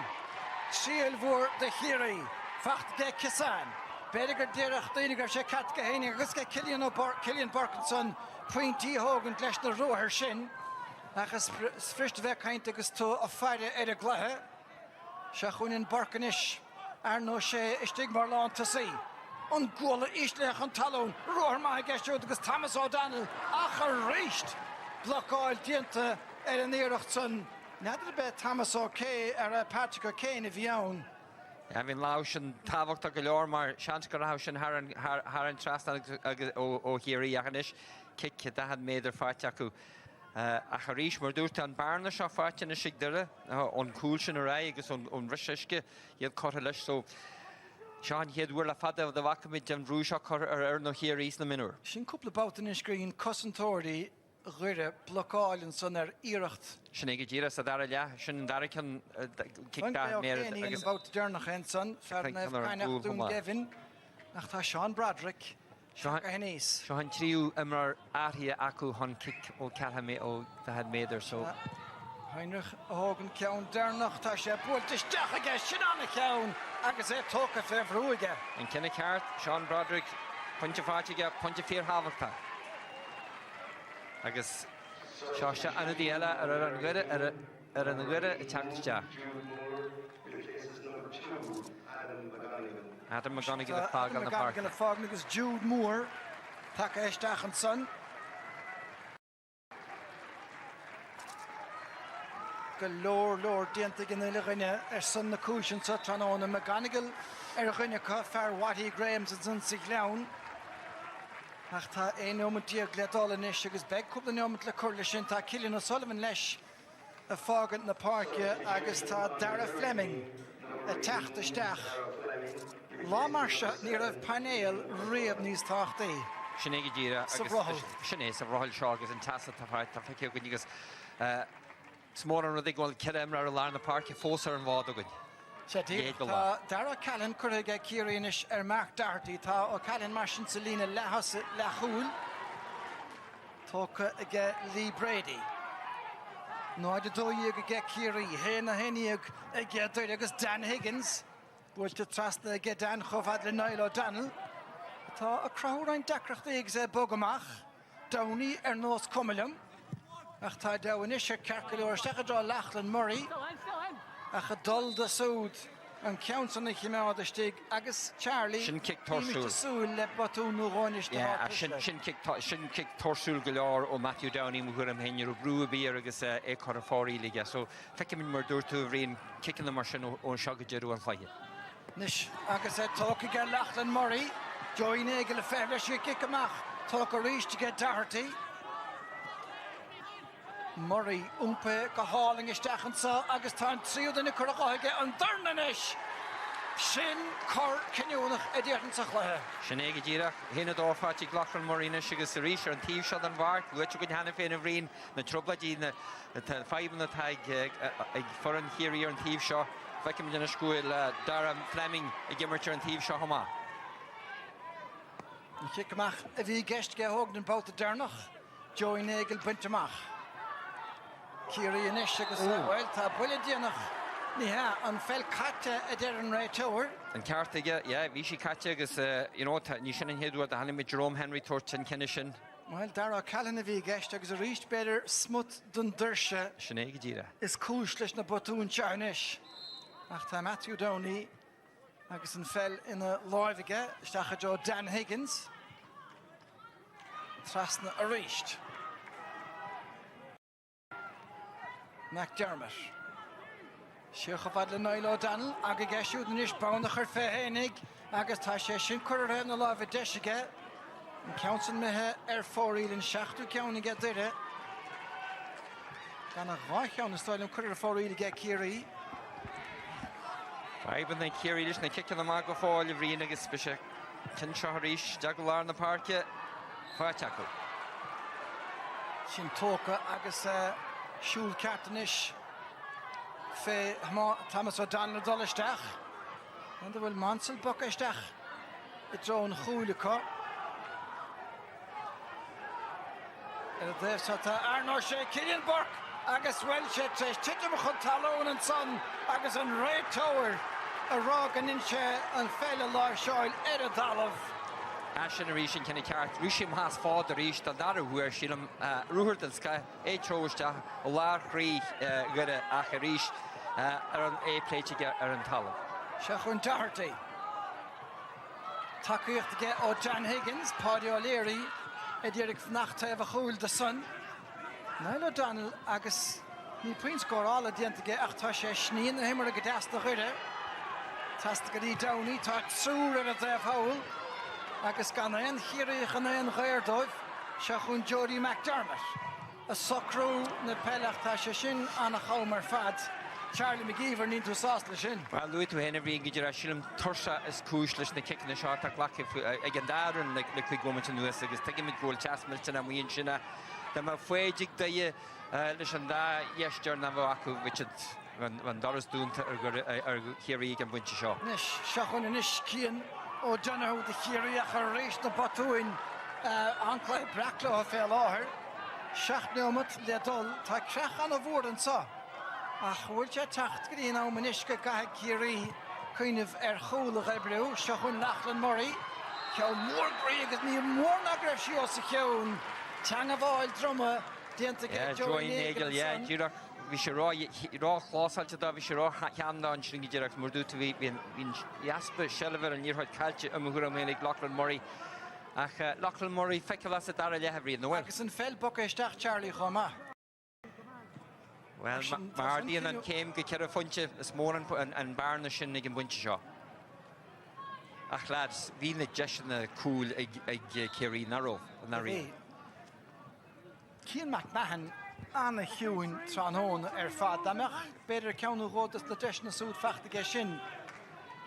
síl mhór de chiirí facht de Kazan. Beidir gur díireach daoine gur sé cat go héine agus go Cillian Parkinson pointí hágan leis na róthir sin agus frist bheith caint agus tú a feire ar a gluthe se chuinn Barcanis ar nó sé istigh mar lán tasaí. An ggóla ísleach an talún roiir mai gceisiú agus Thomas O'Donnell ach a ríist blocáil dianta ar an éireacht son neidir be Thomas O'Kane ar Patrick O'Kane a bhí ann. Ja, bhín lá sin tábhacht go leor mar seans go raibh sin thar an trasna ó hiirí achanis cic dahad méidir fáte acu. A charíis mar dúirt an barna seo fáteanna sig dure ón cúil sin a ra agus ón riisiisce iad cotha leis so Seán héad bhfuil le fada a bhacamid an bhrú seo chur ar nó hiirí na minúr. Sin cúpla bátain is scrín cosantóirí ghuiire blocáilin san ar íireacht. Sin ag ddíra sa dar le sin darchan cic mé agus bát dearnach hen san ferna caiineach dún Gavin ach tá Sean Bradrick Hennéis. Seo an tríú imar áthí acu hon cic ó cehamé ó had méidir so. Heinrich hágan ceann dearnach tá sé builtisteach aige sin anna ceann agus tócha fé bhrúige. An cinna ceart Sean Bradrick pointe fátige pointe fíor hábhachta. Agus seo se anna dí eile ar an gcuide i teachtaiste. Adam McGonagall the fog on the park. McGonagall the fog agus Jude Moore. Taka Eshtach and son. Lord diantig in the rinne son na cushion so Tranona McGonagall rinne ka fair Watty Graham's and son Siglown. Ach ta ein moment dier gledal in ish agus beg couple moment le coalition ta Killian O'Sullivan lesh a fog in the park agus ta Dara Fleming a tacht de stach. La Marsha near of Panel reab nis tachti. Sinead Gira Sinead Savrahal Shog is in Tassa ta fike gunigas Smóna rud ag Kerry ar lá na park fósar an bhád agan. Tá Dara Callan chuige Ciarínis Mark Doherty tá ó Callan marsin sa lína lehas lechúil. Tóca ige Lee Brady. Náid a dóíag ige Ciarí héna héniag ige dúir agus Dan Higgins. Búilt de trasna ige Dan chofad le Niall O'Donnell. Tá a crowrain decrachta ag sé bogamach. Downey nós cumilum. Ach tá dawan ishe Carcalor stachadra Lachlan Murray. Ach a dul da súd an council na chimead a stig agus Charlie. Sin kick torsúl. Súl le batú nó rónis de. Sin kick torsúl galár ó Matthew Downey mu guram henir ó brú bí agus é chor a fórí lige. So feice min mar dúirtú rion kicking the mar sin ó seagadirú an chlaige. Nis agus tóca ige Lachlan Murray. Joey Nagel a fair leis kick amach. Tóca ríis to get Doherty. Murray umpe go háling isteach sa agus tá tríú in chuige an darnanis sin cor cinúnach a ddíchan sa chluthe. Sinead Gira héna dófáte Lachlan Murray agus a ríis an tíomh sead an bhar, luite go hanna féin a bhrín na trobladí na feib na taig ag foran chéirí ar an tíomh seo, feice mi na scuil Dara Fleming a gimmartear an tíomh seo chomá. Kick amach a bhí geist ge hóg den bouta darnach, Joey Nagel buntamach. Kiri in ish agus well tá buile díanach ní ha an fel catte a deran ré tower. An cartige, bhí sí catte agus ní sin an héadú a hanna mit Jerome Henry Thornton Kennishin. Well Dara Callan a bhí geist agus a ríist beidir smut don duirse. Sinead Gira. Is cúis leis na botún tearnis. Ach tá Matthew Downey agus an fel ina láimhige stachadó Dan Higgins. Trasna a ríist. McDermott. Siúchafad le Niall O'Donnell aga geisiú den is bánach ar féhénig agus tá sé sin chuir na láimh deisige an council methe ar fóríl in seachtú ceannig a duire. Gan a ráithceann na stáilm chuir ar fóríl ge Ciarí. Faiban na Ciarí leis na kickan amach go fáil a bhríon agus speise cin seo ríis deaglar na parke fáteachil. Sin tóca agus Siúl Cartanis fé Thomas O'Donnell dul isteach. An bhfuil Mansell buc isteach I drón chúlacha. Ar a dhéh tá Arno sé Cillian Burke agus bhfuil sé tréis tiitim chun talón an son agus an Ray Tower a rá gan inse an féile láir seáil ar a dalamh. Ashen a rísin cinna ceart rísim has fád a ríist an dar bhuair sílam ruúirt an sca é tróiste ó lár chrí gure ach a ríis ar an éipléite ar an talamh. Se chun Doherty. Takeíocht aige ó Dan Higgins, Paddy O'Leary, a dtíirigh fnachtaobh a chúil de son. Niall O'Donnell agus ní puinscórála dianta aige ach tá sé sníon na himar a go deas na chuide. Tasta go dtí Downey tá trúr ar a dhéobh hail. Agus gan éon chiaríoch an éon ghaordóibh se chun Jody McDermott. A socrú na peilech tá sé sin anna chomar fad. Charlie McGeever ní tú sásta sin. Well, luú tú héna bhríon idir a sílim torsa is cúis leis na kicking na seart ach lacih ag an dáran le chuig gomuid an nuas agus tuigim mit ggóil teasmilta na muon sinna. Tá má fuéidig daie leis an dá istear na bh acu bhid van doras dúnta ar chiaríigh an buinte seo. Nis, se chun inis cían ó Donoghue de chiaríach ar rééis na batúin anclaid bracla a fé láthir. Seach neomad le dul tá creach an a bhór an sa. Ach bhfuil sé tacht go dtíon á manisce gaithe ciarí cuiineh ar chúla ebriú se chun Lachlan Murray. Ceall mór grí agus ní mór na greibh sí os a cheann. Teanga bháil droma dianta Joey Nagel, vi sé rá chlásáilte da vi sé rá cheanna an sin idirach mar dúta hín jaspa sellver an níorhaid cailte am gur ménig Lachlan Murray ach Lachlan Murray feice las a dar a lehebrí nó agus an fel boca isteach Charlie chomá. Well, mar díon an céim go cear a funte is mór an barna sin ag an buinte seo. Ach lads, hí na deisina cúil ag Kerry naró. Cian McMahon anna hiúin tránhón fad damach, beidir ceanú ródas na deisina súd fachta sin.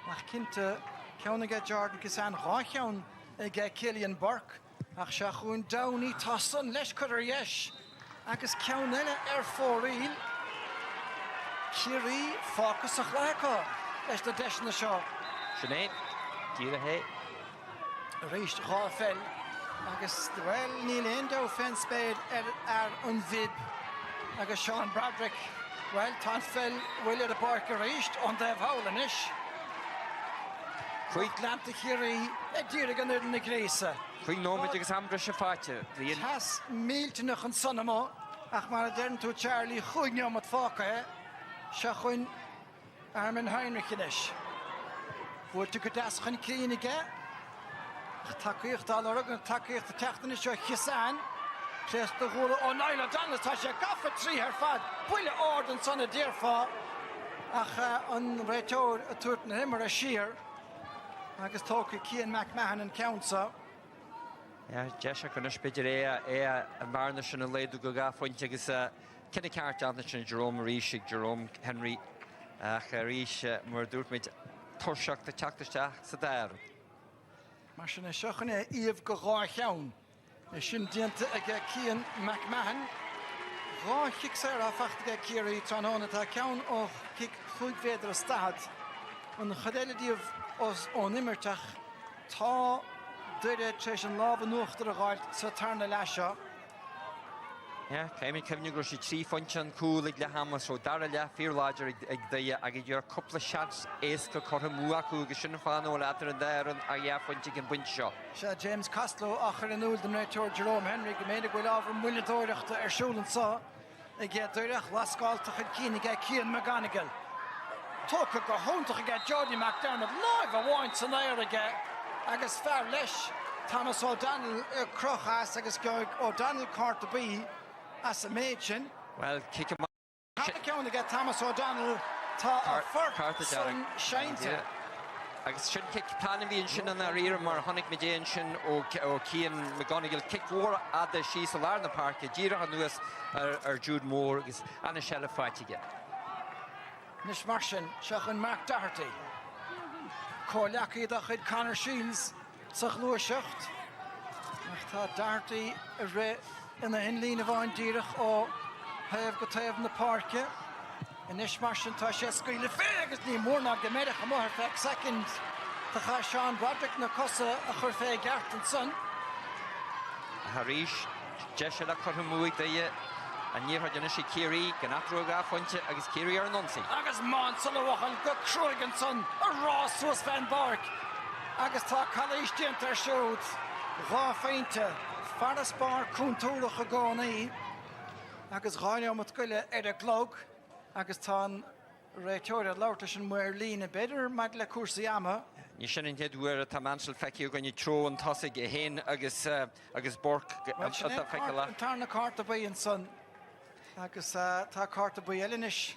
Ach cinnte ceanna Jordan Kisan rácheann ag Cillian Burke, ach se chuún daní tá san leis chuir yes. Agus ceann eile fóríl, Kerry fácas a chlácha leis na deisina seo. Sinead, díra hé. Ríist rá fel, agus well níl éondó fen spéid an vid, agus Sean Bradrick, well tá fel bhuiile a barc a ríist an debh howlan is. Chuig glanta Kerry díra gan na gréisa. Chuig nóid agus ambra se fáte. Has míltenach an sonama, ach mar a dern tú Charlie chuig neam at fáca, se chuin Armin Heinrich is. Búirte go das chun clíniige, takeíocht dal org an takeíocht a teachtain seo Kisan, Prest do ghúla ó Naila Donald tá sé gafa trí ar fad, buile ord an sanna dearfá, ach an réiteoir a tuairt na himar a siar, agus tóca Cian McMahon an countsa. Ja, Jesha gan spiidir an barna sin an léadú go gafointe agus cinna ceart anna sin Jerome Ríisig, Jerome Henry ach Ríis mar dúirt méid tuirseach de teachtasteach sa dair. Mar sin is seochanna íomh go rá cheann. Is sin dianta ag Cian McMahon. Rá chic sé a fachta Kerry tránhóna tá ceann ó chic chuig féidir a stad. An chadéiledíomh os ó nimmerteach tá duire treis an lábh nuachtar a gáil sa tarna leisio. Ja, céimid cefniú gur sé trí fointe an cúil ag le hamas ó dar a le fíorláidir ag daia ag dúr coppla seans éasca chutha mú acu agus sin fáin ó leatar an dairan a dhearfointe an buinte seo. Se James Costello achar an úl den réiteoir Jerome Henry go méidir goil ábhar muiledóireachta ar siúlan sa ag dúireach lascáilteach an cínig Cian McGonigal. Tóca go hóntaach ag Jody McDermott live a bháint san éir agus fear leis Thomas O'Donnell crochas agus go O'Donnell carta bí as a méid sin. Well, kick him Carta ceann ag Thomas O'Donnell tá a fort san seinte. Agus sin kick planan bhíonn sin an aríir mar tháinig mé déan sin ó Cian McGonigal kick mhór ada sí sa lár na parca, díra an nuas ar Jude Moore agus anna sele fáitige. Nis mar sin seach an Mark Doherty. Cóleacaí a chud Conor Shields sa chlua seacht. Ach tá Doherty a ré ina hinlína bháin díirech ó taobh go taobh na parca. In is mar sin tá sé scaoile fé agus ní Móna go méideach a mthir feich second tá cha Sean Bradrick na cosa a chur fé gceart an son. Haríis, deise le chutha múig daie a níorthaid anna sé Kerry gan atrú gafointe agus Kerry ar an nonsaí. Agus má salhachan go cruig an son a rá suas fan barc. Agus tá chalíis diant ar siúd rá féinte faras bar cúntúlach a gánaí agus gáine mat goile ar a glóg agus tá réiteoir a láirta sin muir lína beidir meid le cuasaí ama. Ní sin in headúir a tá mansal feici gan í tro an tosaigh a hen agus borc feice le. Tarna carta ba an son agus tá carta ba eilenis.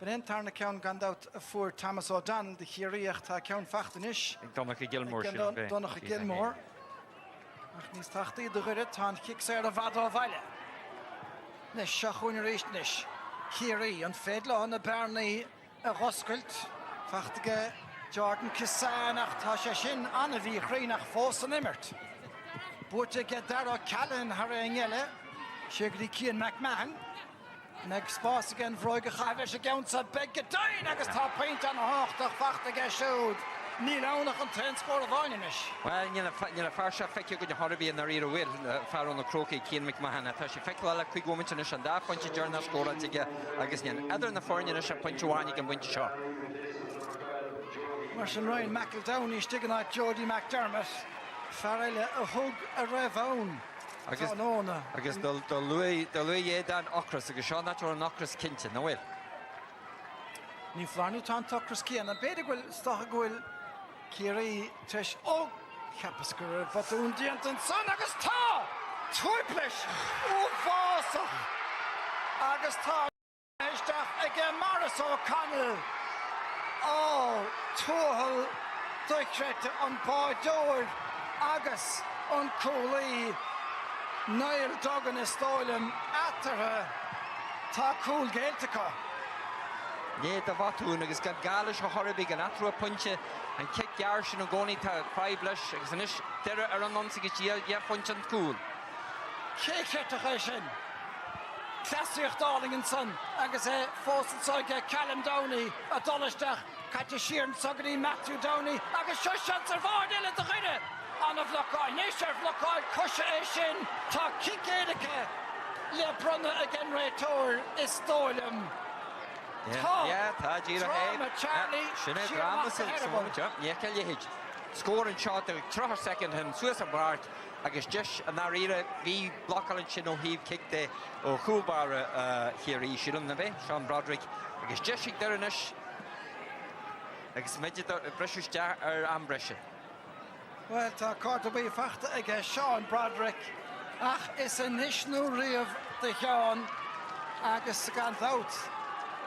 Ben tarna ceann gandát a fuair Thomas O'Donnell de chiaíocht tá ceann fachtanis. Donnacha Gilmore sin. Donnacha Gilmore. Ach níos tachtaí do ghuiire tá chic sé a bhd á bhaile. Nes seachúin rééis nis. Kerry an féadla an na Bernaí a Roscailt. Fachtaige Jordan Kisan ach tá sé sin anna bhí chraínach fós an imirt. Búirte ge dara Callan har ein eile, sé go Cian McMahon. Meg spás again bhróig a chaibh sé gceansa beg go dain agus tá paint an háchtach fachtaige siúd. Níl ánach an ten scór a bháinis. Well, níl fear se feice go de Harbí an aríir bhfuil fearún na crocaí Cian McMahon. Tá sé feiceáil le chuig gominteine an dá pointe dearna scóraige agus níon idir na fáinine se pointúháinnig an buinte seo. Mar sin Ryan McEldowney stigan á Jody McDermott. Fear eile a thug a raibh ann Móna. Agus do lui é dan ochras agus seán natur an ochras cinte, na bhfuil. Ní flanú tá tuchras cían, a beidir bhfuil stocha gúil Kerry teis ó Capascur fatún diantan san agus tá tuiplis ó fásach agus tá eisteach ag Maris O'Connell ó túhal doicrete an báidóir agus an cúlaí Niall Duggan is stáilm atartha tá cúl Gaeltacha. Né da bhatún agus gan gális go Horribig an atrú punche an kick gear sin an gcónaí tá freibles agus anis deire ar an nonsa go tíal punch an cúl. Céicretacha sin. Clasíocht Darlington son agus fósansáige Callum Downey a dolisteach caite siarn saganí Matthew Downey agus sean ar bhard ile do chuide an a bhlocáil. Néisiar bhlocáil cosise é sin tá cicéadacha le brunna a gin réitóir is stáilm. Tá díra sinna drama Niekel Yehid. Score an shot the 3 second him Suez an Bart agus just an arira vi blockal sin ó híb kickte ó Coolbar here í Shilum na be Sean Broderick agus just ik there anish agus medit breiste ar ambreise. Well tá carta bí fachta ag Sean Broderick ach is a nisnú riamh de Sean agus gan out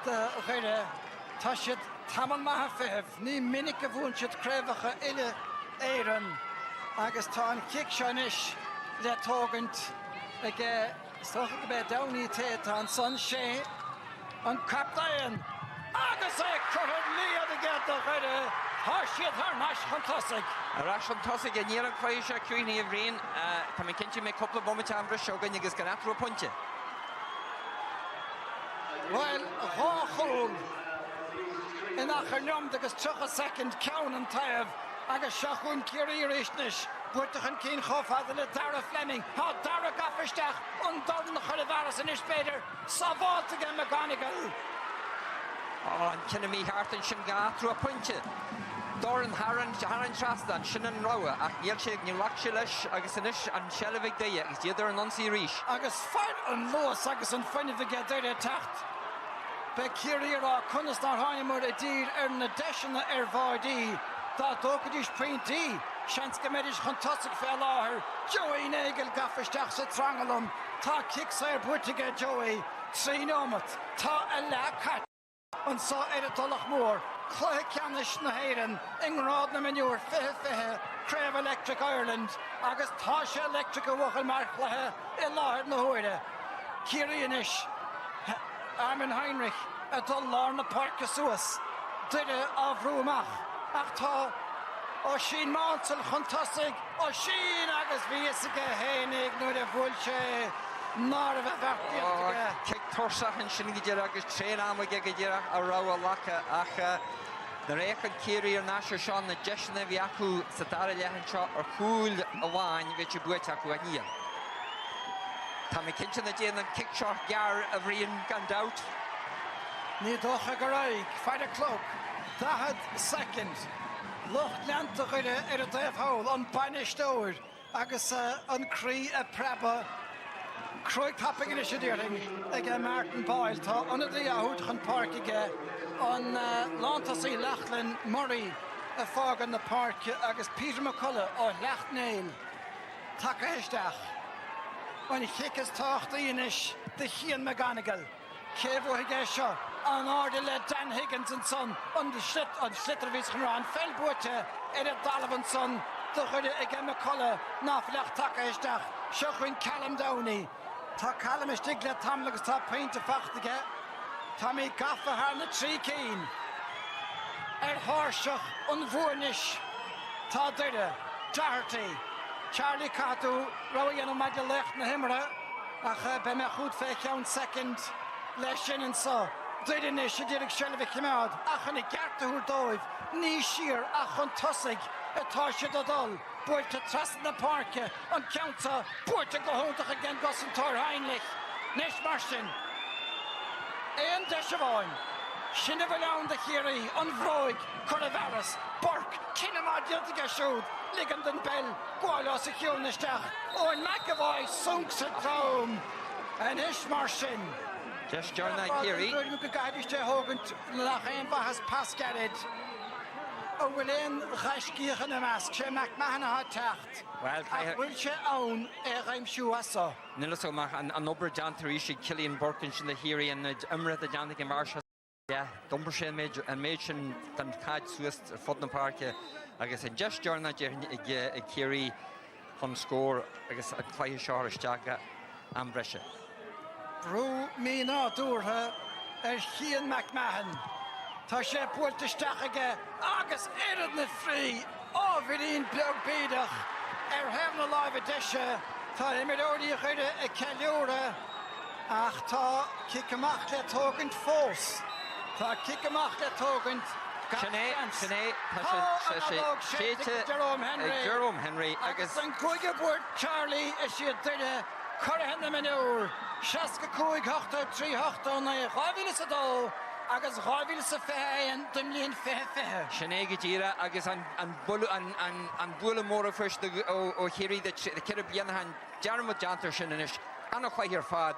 de chuide tá siad taman maithe feh ní minic a bhún siad creimhacha ile éireann agus tá an kick seanis le tógant ag stocha go bheith Downey té tá an son sé an captain agus chuthad líad a gceart do chuide tá siad thar náis chun Arás an tosig a níar an chréise cuioine a bhríon tá mé cinnte mé coppla bomit ambra seogan agus gan atrú punte. Well, Hawthorne in achar agus 3 second ceann an taobh agus seachún Kerry réisnis buirtachan cín chomhfada le Dara Fleming tá Dara gafisteach an dul na chuilevaras in ispéidir sa bháilte gan McGonigal. An cinna mí hartan sin gatrú a punte. Doran Haran Trastan sin an roa ach níl sé ní lach sé leis agus inis an sellevig déie agus diaidir an nonsaí ríis. Agus fear an luas agus an fuinnig déire tacht. Be Kerry rá chunastar Háinmór a dír ar na deisina ar bhardí tá dógadís pointí seans go méidir chun tosig fé láthair Joey Nagel gafisteach sa trangalum tá kick sa ar buirtige Joey tríómat tá a lecat an sá ar a Tullamore chluthe ceannis na héireann ingrád na miniúr fithe Crave Electric Ireland agus tá sé electric a bhachal mar chluthe I láthair na huaire. Kerry inis Armin Heinrich a dul lár na parca suas duine á bhrúamach ach tá ó sin mánsel chun tosig ó sin agus bhí is go hénig nuair a bhfuil sé nar a bheith bheith Kick torsach an sin go agus tréin am go dtíire a rá lacha ach na réchan Kerry ar náisiir seán na deisina bhí acu sa dara lehan seo ar chúil a bháin bhí buit acu a níl. Tá mé cinnte na déanaan kick seo gear a bhríon gan dat. Ní dócha go raig, feid a clog, 10 second. Locht leanta chuide ar a déobhthol an bainisteoir agus an crí a preba Croig tapping in a shidering again Martin Boyle tá on the out chun park ige on Lantasí Lachlan Murray a fog on the park agus Peter McCullough ó Leachnail take heisteach when kick is tácht inis the Chian McGonigal Kevo hige seo an order le Dan Higgins and son on the Slittervis Chumran Fellbote in a Dalavan son the chuide ige McCullough nach Lech take heisteach Seochuin Callum Downey Tá Callum is dig le tam agus tá peinte fachtige Tá mí gafa haar na trí cín háirseach an bhuainis tá duine Doherty Charlie Cato roií an maid le lecht na himara ach be me chud fé ceann second leis sin an sa duine sé dtírig sellbh cimad ach an I gartaúr dóibh ní siar ach an tosig atá siad a dul Buirte tras na parke an ceanta buirte go hóntaach again gosan tóir Heinrich Nis mar sin Éon deis a bháin Shinnavalon the Kerry, Unvroig, Coravaris, Burke, Kinnamad Yeltiga Shoot, Liganden Bell, Guala Securistach, Owen McAvoy, Sunks at Rome, and Ishmarshin. Just join that Kerry. Gadish Hogan, Lachain Bahas Pascarid. Owen Rashkirchen Mask, McMahon Tacht. Well, Wilche own Erim Shuasa. Nilasomach and Ober John Terishi, Killian Burkinch in the Kerry and Umra the Janik and Marshall. Yeah, Dumbershin major and Machin than Cad Swiss Futton Park. I guess just join that Kerry on score. I guess a Clay Shorish Jaga and Brescia. Rú mí ná dúrtha Chian McMahon. Tá sé puilte stachaige agus éad na frí ábhíonn beag bídach hemna láimh deise tá imidóí chuide I ceiliúra ach tá cicamach le tógant fós. Tá cicamach le tógant Sinead, Jerome Henry agus an cuaige búir Charlie is siad duine Corrahan na manúr, Shaska Coig Hochta, 3 Hochta, na Ravilis a dó, agus Ravilis a fehe and Dumlin fehe. Sinead Gira agus an Tullamore first o Kerry the Caribbean han Jarmo Janter Shinanish, Anna Quayer Fad,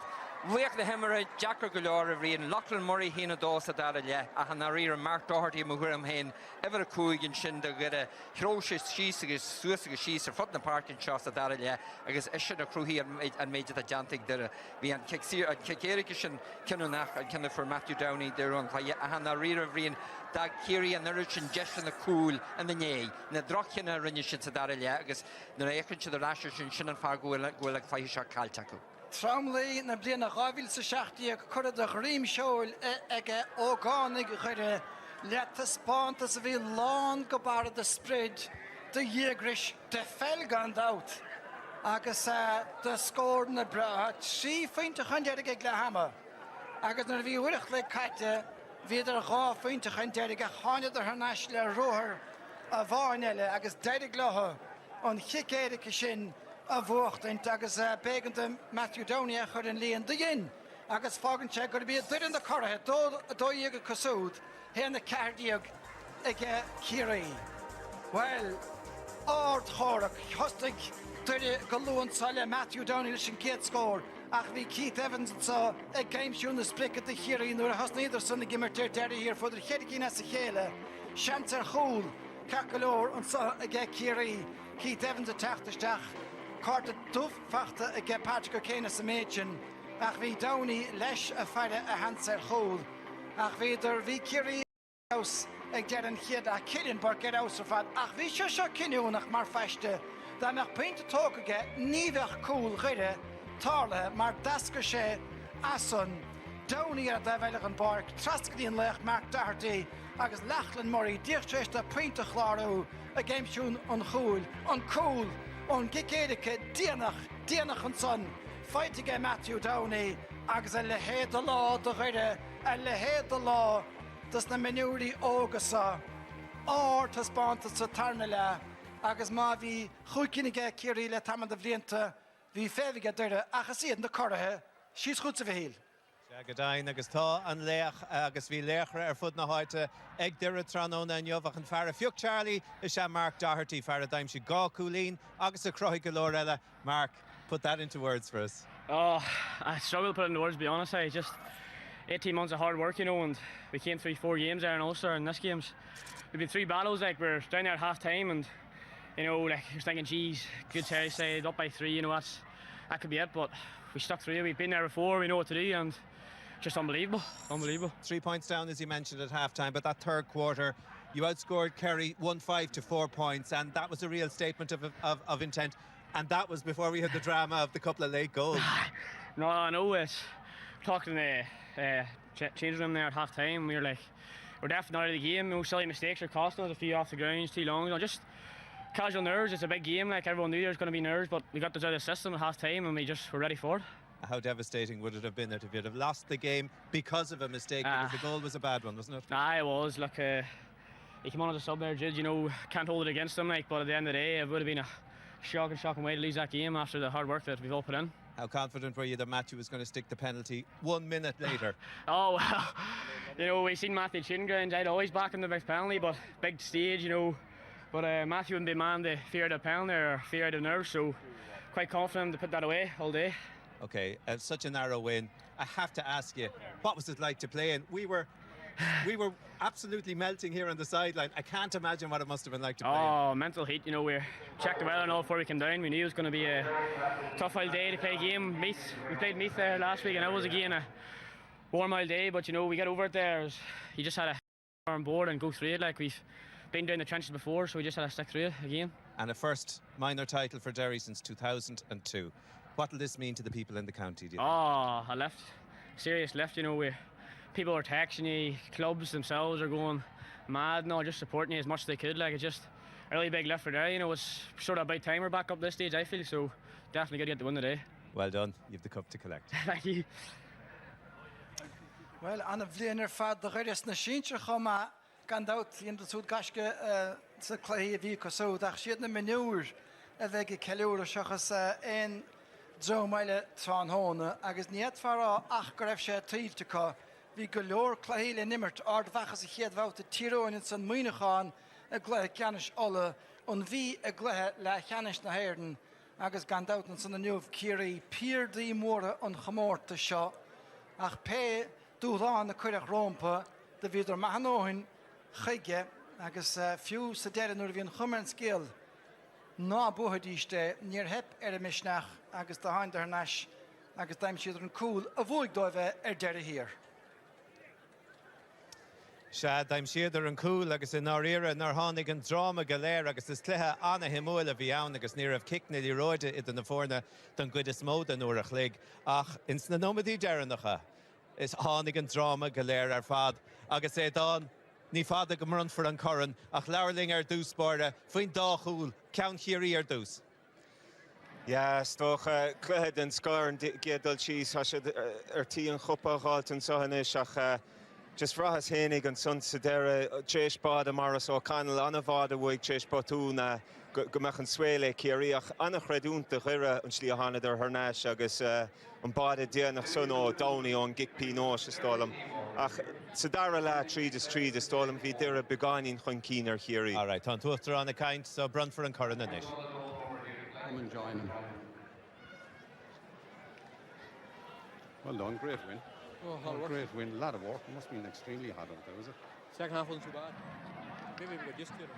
Wake the Hemorrhage, Jacker Galore Reen, Lachlan Murray Hina Dos at Dadalia, a Hanarir, Mark Doherty, Muguram Hain, Ever Coig and Shinda get a Hroshes, Sheesigus, Suisigus, Shees, or Futton Park and Shots at Dadalia, I guess Eshin a crew here and made it a Jantic there. We had Kikerikish and Kinunach and Kinna for Matthew Downey there on Kaya, a Hanarir Reen, Dag Kerry and Nurich and Jesh and the Cool and the Nay, and the Drochina Rinishin at Dadalia, I guess the Akin to the Rashers and Shin and Fargo will like Faisha Kaltaku. Tramley na bliana Ravilis sa seachtaí ag chuiread a ghríim seoil ag ógánig chuide leat a spántas a bhí lán go bara de spread de dhéagris de felgan out agus de scór na bratha trí féinte chuindeirigh ag le hama agus nar bhí uirich le caite bhíidir gá féinte chuindeirigh a cháinead ar hanáis le rothar a bháin eile agus deireadh letha an chicéirice sin a bhuachtaint agus bégann Matthew Downey a chur an líon de dhéin agus fágann sé gur bí duir in de chorathe dó dhéag a cosúd héna cardíag ag Kerry. Well, ard chorach thostaigh duire go luúan saile Matthew Downey leis an céad scór ach bhí Keith Evans sa ag géimsiún na splic de Kerry nuair a thosnaíidir san na gimar Derry hir fuidir cheiricína sa chéile seantar chúl cacalór an sa ag Kerry Keith Evans a teachtasteach Carta dúf fachta ag Patrick O'Kane sa méidin ach bhí Downey leis a feire a hansar chúl ach bhíidir bhí Kerry aus ag dead an chiad a Killian Burke ar aus ar fad ach bhí seo cinúnach mar feiste dá meach peinte tócaige níomheh cúl chuide tála mar dasca sé asan Downey ar bheilech an barc trascadíon lech Mark Doherty agus Lachlan Murray díochtréiste peinte chláú a géimsiún an chúl an cúl on Gicéirice díanach an son feitiige Matthew Downey agus a lehéad a lá do chuide a lehéad a lá dus na menúí ógasa átas bánta sa tarna le agus má bhí chuicinige Kerry le tamad a bhlianta bhí féhige duire achas iad na chorathe síos chuút sa bhíl. Gadain agus tá an léach agus bhí léachra ar fud na háite ag deire tróna inniuhach an fear fiúch Charlie is sé Mark Doherty fear a daim si gá cúlín agus a croigh go leor eile. Mark, put that into words for us. Oh, I struggle to put it into words, to be honest. I just 18 months of hard work, you know, and we came through 4 games there in Ulster, and this game's we've been 3 battles. Like we're down there at half time, and you know, like you're thinking, geez, good Terry side up by 3, you know, that could be it, but we stuck through. We've been there before, we know what to do, and just unbelievable. 3 points down, as you mentioned, at half-time, but that third quarter, you outscored Kerry 1-5 to 4 points, and that was a real statement of intent. And that was before we had the drama of the couple of late goals. No, I know it's talking to the changing room there at half-time. We were like, we're definitely out of the game. No silly mistakes are costing us, a few off the ground, too long. You know, just casual nerves. It's a big game. Like everyone knew there was going to be nerves, but we got this out of the system at half-time, and we just were ready for it. How devastating would it have been if you'd have lost the game because of a mistake? Because the goal was a bad one, wasn't it? It was. Look, he came on as a sub there, Jid. You know, can't hold it against him. Like, but at the end of the day, it would have been a shocking way to lose that game after the hard work that we've all put in. How confident were you that Matthew was going to stick the penalty 1 minute later? Oh, well, You know, we seen Matthew shooting grounds. I'd always back him the big penalty, but big stage, you know. But Matthew wouldn't be a man to fear the penalty or fear the nerves, so quite confident to put that away all day. Okay, such a narrow win. I have to ask you, what was it like to play in? We were absolutely melting here on the sideline. I can't imagine what it must have been like to play in. Oh, mental heat, you know. We checked the weather and all before we came down. We knew it was going to be a tough old day to play a game. Meath, we played Meath there last week, and it was again a warm old day, but you know, we got over it there. You just had to on board and go through it. Like, we've been down the trenches before, so we just had to stick through it again. And a first minor title for Derry since 2002. What will this mean to the people in the county, do you think? Oh, a lift, serious lift, you know. People are texting you, clubs themselves are going mad now, just supporting you as much as they could. Like, it's just a really big lift for Derry, you know. It's sort of about time we're back up this stage, I feel, so definitely got to get the win today. Well done, you've the cup to collect. Thank you. Well, an a bhliain fad the gairis na síntse chuma gan dat in de súd gaisce sa cléí a bhí cosú ach siad na minúr a bheith go ceiliúr a seachas ein dro meile tán hóna agus níiad fará ach go raibh sé tríomhtacha bhí go leor cléí le nimmert ard bhachas a chéad bhát a tíróin san muoineáin a gléthe ceannis alla an bhí a gléthe le cheannis na héirden agus gan dátan san na nuamh Kerry píordaí móra an chamórta seo ach pe dúrán na cuireach rompa de bhíidir mahanóhin chuige agus fiú sa deire nuair a bhíon chumar scéal ná buthadíiste níor hep a misneach agus de hain ar neis agus daim siad an cúil a bhuaig dóibh deire hir. Se daim siad an cúil agus in áíire nar tháinig an dráma go léir agus is cluthe anna himúil a bhí ann agus ní raibh cicna í roide idir na fórna don gcuid is móda nuair a chlig ach ins na nómadí deireannacha is tháinig an dráma go léir ar fad agus é dáin ní fada go mrun for an corran ach leirling ar dús spáirde faoin dá chúil ceann chiaí ar dús. Ja, stocha cluthe den scar an gédal síos ar tí an chupa gáilt an sohanis ach just frahas hénig an sun sa deire tréis bád a maras ó canal anna bhád a bhuaig tréis botúna go meach an sfuile ciarí ach anna chreidúnta chuire an slí a hanad ar thneis agus an bád a déanach sun ó dánaí ón gicpí nós is stálam ach sa dara le tríd is stálam bhí deire begáinín chun cín ar chiarí. All right, tá tuachtar an a caint so brun for an corran inis. Come and join him. Well done, great win. Oh, great win, a lot of work. It must have been extremely hot out there, was it? Second half wasn't too bad. Maybe we got used to it.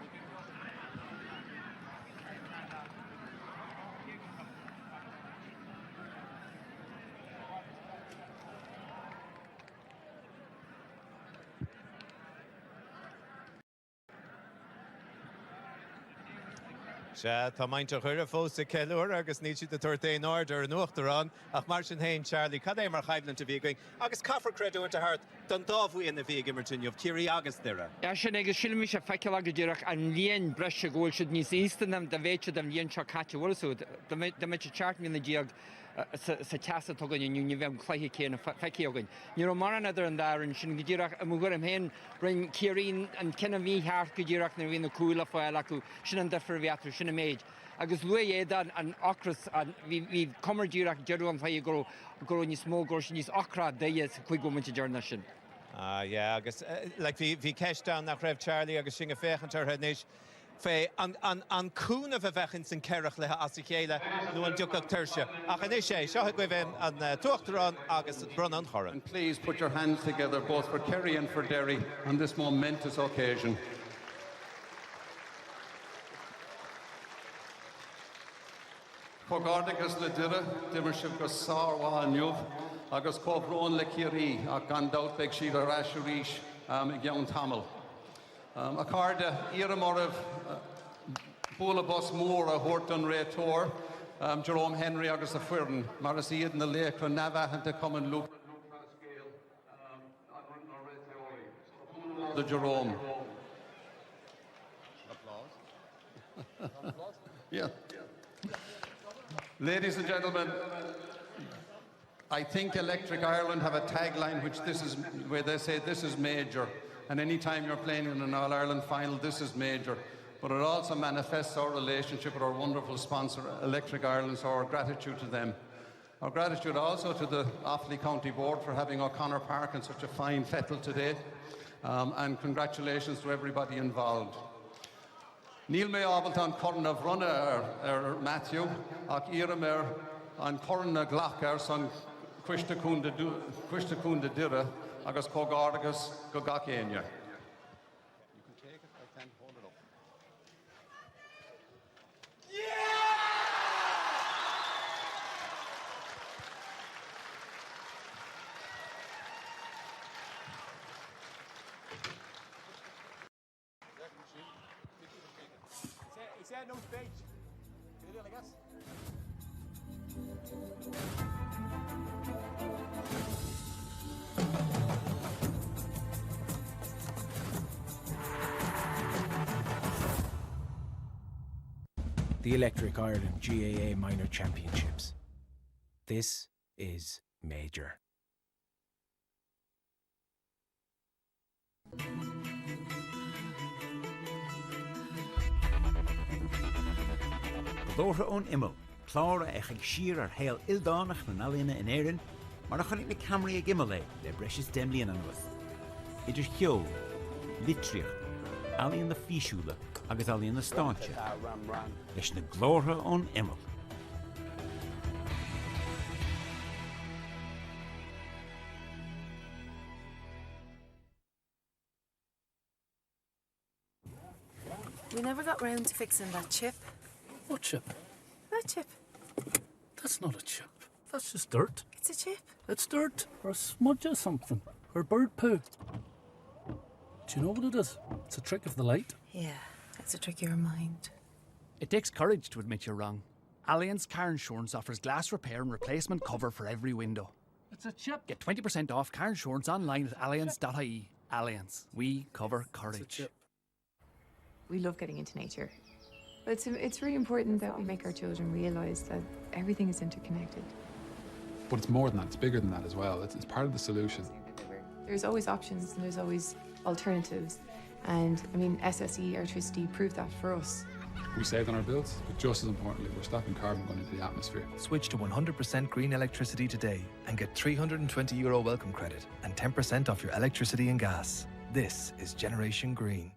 Se tá mainte chuir fós a ceúir agus ní siad a tuairtaí áidir an nuachtarrán ach mar sin hain Charlie cad é mar chaimlann a bhí going agus caafar creaúir a hart don dámhaíon a bhí Martinneomh Kerry agus dire. Sin agus silmi se feice a dúach an líon breise ggóil siad níos ístanam de bhéite am líon seo caite bhsú de me chartmí na díag sa teasa tugann inú bheith chléiche céanna feiceogain. Ní mar an idir an darin sin go dúach a mú am hen bring Kerry an cinna bhí heart go dúach na bhína cúla fáil acu sin an defar bheatú sin méid. Agus lu éad an ochras hí cumar dúach deú an fáil go níos mó go níos ochra déad chuig go muinte dearna sin. Yeah, agus bhí ceist nach raibh Charlie agus sin a féchantar hníis fé an cún a bheitchan san ceirech lethe as chéile nó an dúach tuirse. Ach an é sé, seo go bhfuin an tuachtarrán agus brun an choran. And please put your hands together both for Kerry and for Derry on this momentous occasion. Fogardagus le dire, dimmersib go sárha aniuv, agus cóhrón le Kerry ach gan daut beag siad a rasúríis i gceann tamil. A carda Iramorov Búlabos mór a Horton Rétor, Jerome Henry agus a Fuirn, mar is iad na lécra navahanta cuman Luke the Jerome. Applause. Yeah. Ladies and gentlemen, I think Electric Ireland have a tagline where they say this is major. And any time you're playing in an All-Ireland final, this is major. But it also manifests our relationship with our wonderful sponsor, Electric Ireland, so our gratitude to them. Our gratitude also to the Offaly County Board for having O'Connor Park in such a fine fettle today, and congratulations to everybody involved. Neil May Abelton Corna Vrunna Matthew, Ach Iramer, and Corna Glachar, son Quishtakunda Dira, Agus Kogargus Gogakenya. No stage. Can you do it, I guess? The Electric Ireland GAA Minor Championships. This is major. Glóra ón imil, clára ag siar ar héal ildánach na nalína in éireann, mar nach chunig na camraí ag imile le breis demlíon an was. Idir cheol, litríocht, alíonn na físiúla agus alíonn na stáinte, leis na glóra ón imil. We never got round to fixing that chip. What chip? That chip. That's not a chip. That's just dirt. It's a chip. It's dirt, or a smudge or something, or bird poo. Do you know what it is? It's a trick of the light. Yeah, it's a trick of your mind. It takes courage to admit you're wrong. Allianz Car Insurance offers glass repair and replacement cover for every window. It's a chip. Get 20% off car insurance online at allianz.ie. Allianz. We cover courage. We love getting into nature. But it's really important that we make our children realise that everything is interconnected. But it's more than that, it's bigger than that as well. It's part of the solution. There's always options and there's always alternatives. And I mean, SSE electricity proved that for us. We saved on our bills, but just as importantly, we're stopping carbon going into the atmosphere. Switch to 100% green electricity today and get €320 welcome credit and 10% off your electricity and gas. This is Generation Green.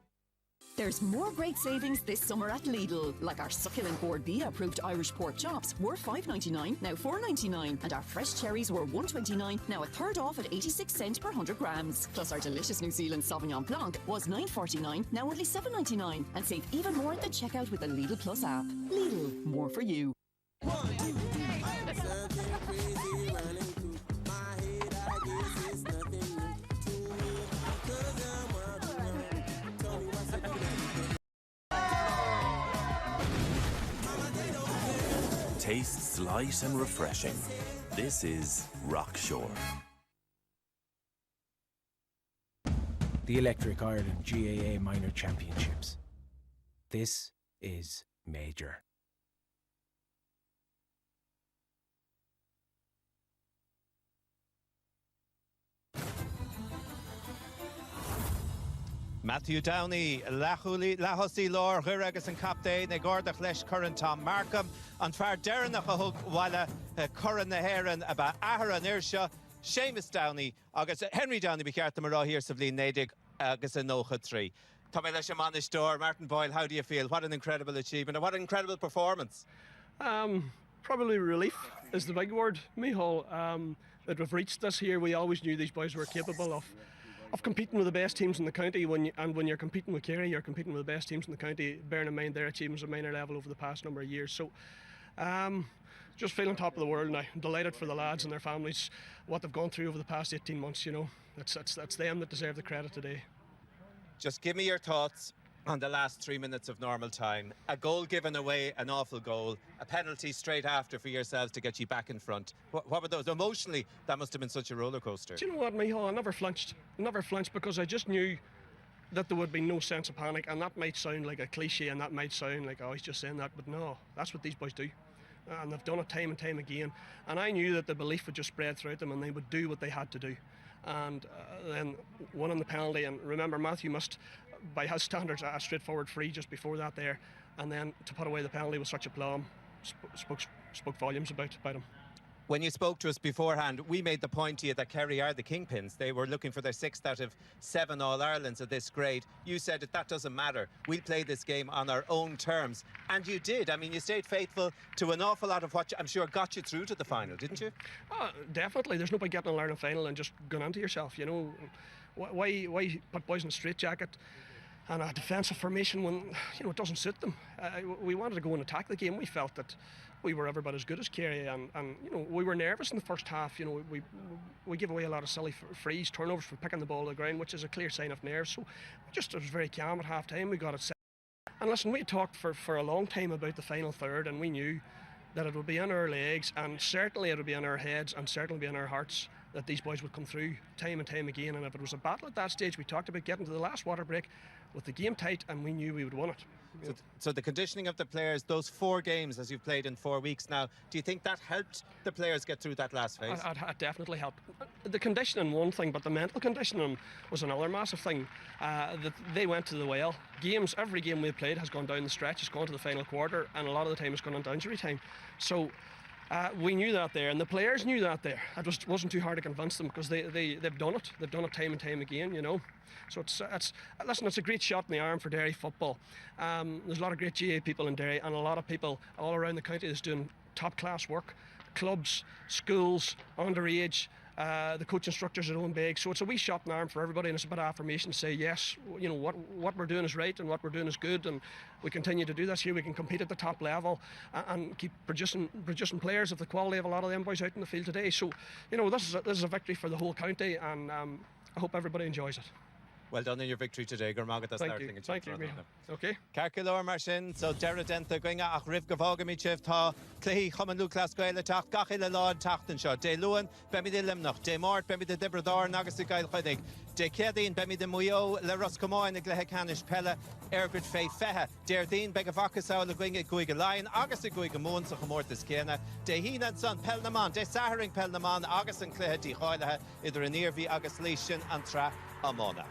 There's more great savings this summer at Lidl, like our succulent Bord Bia approved Irish pork chops were $5.99, now $4.99, and our fresh cherries were $1.29, now a third off at 86 cents per 100 grams. Plus our delicious New Zealand Sauvignon Blanc was $9.49, now only $7.99, and save even more at the checkout with the Lidl Plus app. Lidl, more for you. Tastes light and refreshing. This is Rockshore. The Electric Ireland GAA Minor Championships. This is major. Matthew Downey, Lahosí Lár, Ghuragus and Captain, Gordach Lesh Curran Tom Markham, and Far Derrenach a Hug Walla Curran the Heron about Ahara Nirsha, Seamus Downey, August Henry Downey Bicarta Mara here, Savleen Nadig, August a Nocha 3. Tommy Leshamanish Door, Martin Boyle, how do you feel? What an incredible achievement and what an incredible performance. Probably relief is the big word, Micheál, that we've reached this here. We always knew these boys were capable of competing with the best teams in the county. When you're competing with Kerry, you're competing with the best teams in the county, bearing in mind their achievements at minor level over the past number of years. So just feeling top of the world now. Delighted for the lads and their families, what they've gone through over the past 18 months, you know. That's them that deserve the credit today. Just give me your thoughts on the last 3 minutes of normal time. A goal given away, an awful goal, a penalty straight after for yourselves to get you back in front. What were those? Emotionally, that must have been such a roller coaster. Do you know what, Micheál? I never flinched because I just knew that there would be no sense of panic, and that might sound like a cliche and that might sound like, oh, he's just saying that, but no, that's what these boys do. And they've done it time and time again, and I knew that the belief would just spread throughout them and they would do what they had to do. And then one on the penalty, and remember Matthew missed, by his standards, a straightforward free just before that there, and then to put away the penalty with such aplomb spoke volumes about him. When you spoke to us beforehand, we made the point to you that Kerry are the kingpins. They were looking for their 6th out of 7 All-Irelands at this grade. You said that doesn't matter. We'll play this game on our own terms. And you did. I mean, you stayed faithful to an awful lot of what I'm sure got you through to the final, didn't you? Definitely. There's no point getting an Ireland final and just going onto yourself, you know. Why put boys in a straitjacket and a defensive formation when, you know, it doesn't suit them? We wanted to go and attack the game. We felt that we were every bit as good as Kerry, and you know, we were nervous in the first half. You know, we gave away a lot of silly frees, turnovers for picking the ball to the ground, which is a clear sign of nerves. So it was very calm at half time. We got it set. And listen, we talked for a long time about the final third, and we knew that it would be in our legs, and certainly it would be in our heads, and certainly be in our hearts, that these boys would come through time and time again. And if it was a battle at that stage, we talked about getting to the last water break with the game tight, and we knew we would win it. So the conditioning of the players, those 4 games as you've played in 4 weeks now, do you think that helped the players get through that last phase? It definitely helped. The conditioning one thing, but the mental conditioning was another massive thing. That they went to the well. Every game we've played has gone down the stretch, has gone to the final quarter, and a lot of the time it's gone into injury time. So we knew that there, and the players knew that there. It wasn't too hard to convince them, because they've done it. They've done it time and time again, you know. So it's a great shot in the arm for Derry football. There's a lot of great GA people in Derry, and a lot of people all around the county that's doing top class work. Clubs, schools, underage, the coach instructors at own big. So it's a wee shot in the arm for everybody, and it's a bit of affirmation to say, yes, you know, what we're doing is right and what we're doing is good, and we continue to do this here. We can compete at the top level and keep producing players of the quality of a lot of them boys out in the field today. So, you know, this is a victory for the whole county, and I hope everybody enjoys it. Well done in your victory today. Thank you. Thank you. Okay. Carculor Marsin, so Derry Denta going at Riv Gavogami Chief Ta, Clay Common Lucas Gaila Tach, Gachila Lord Tachton Shaw, De Luan, Bemi de Limnoch, De Mort, Bemi de Debrador, Nagas Gail Hodig, De Kedin, Bemi de Muyo, Le Roscomoy, and the Glehecanish Pella, Ergrid Fay Feha, Derdine, Begavakasau, the Gwing Guiga Lion, August Guiga Moon, so Homortis Kena, De Hinan Son, Pelnaman, De Saharing Pelnaman, August and Clehe, De Hoilaha, either in Irvi, August Leishin, and Tra Móna.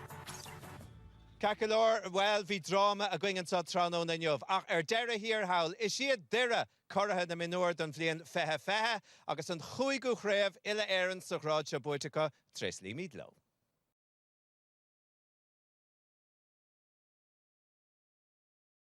Carculor, well, vi drama a going and saw Trano na Nyov. Ach, Derry here, Howl, is she a Derry? Corraha na minor don Flian Feha Feha, August and Chuigu Chrev, Illa Aaron, Socrod, Shaboitica, Tresley Meadlow.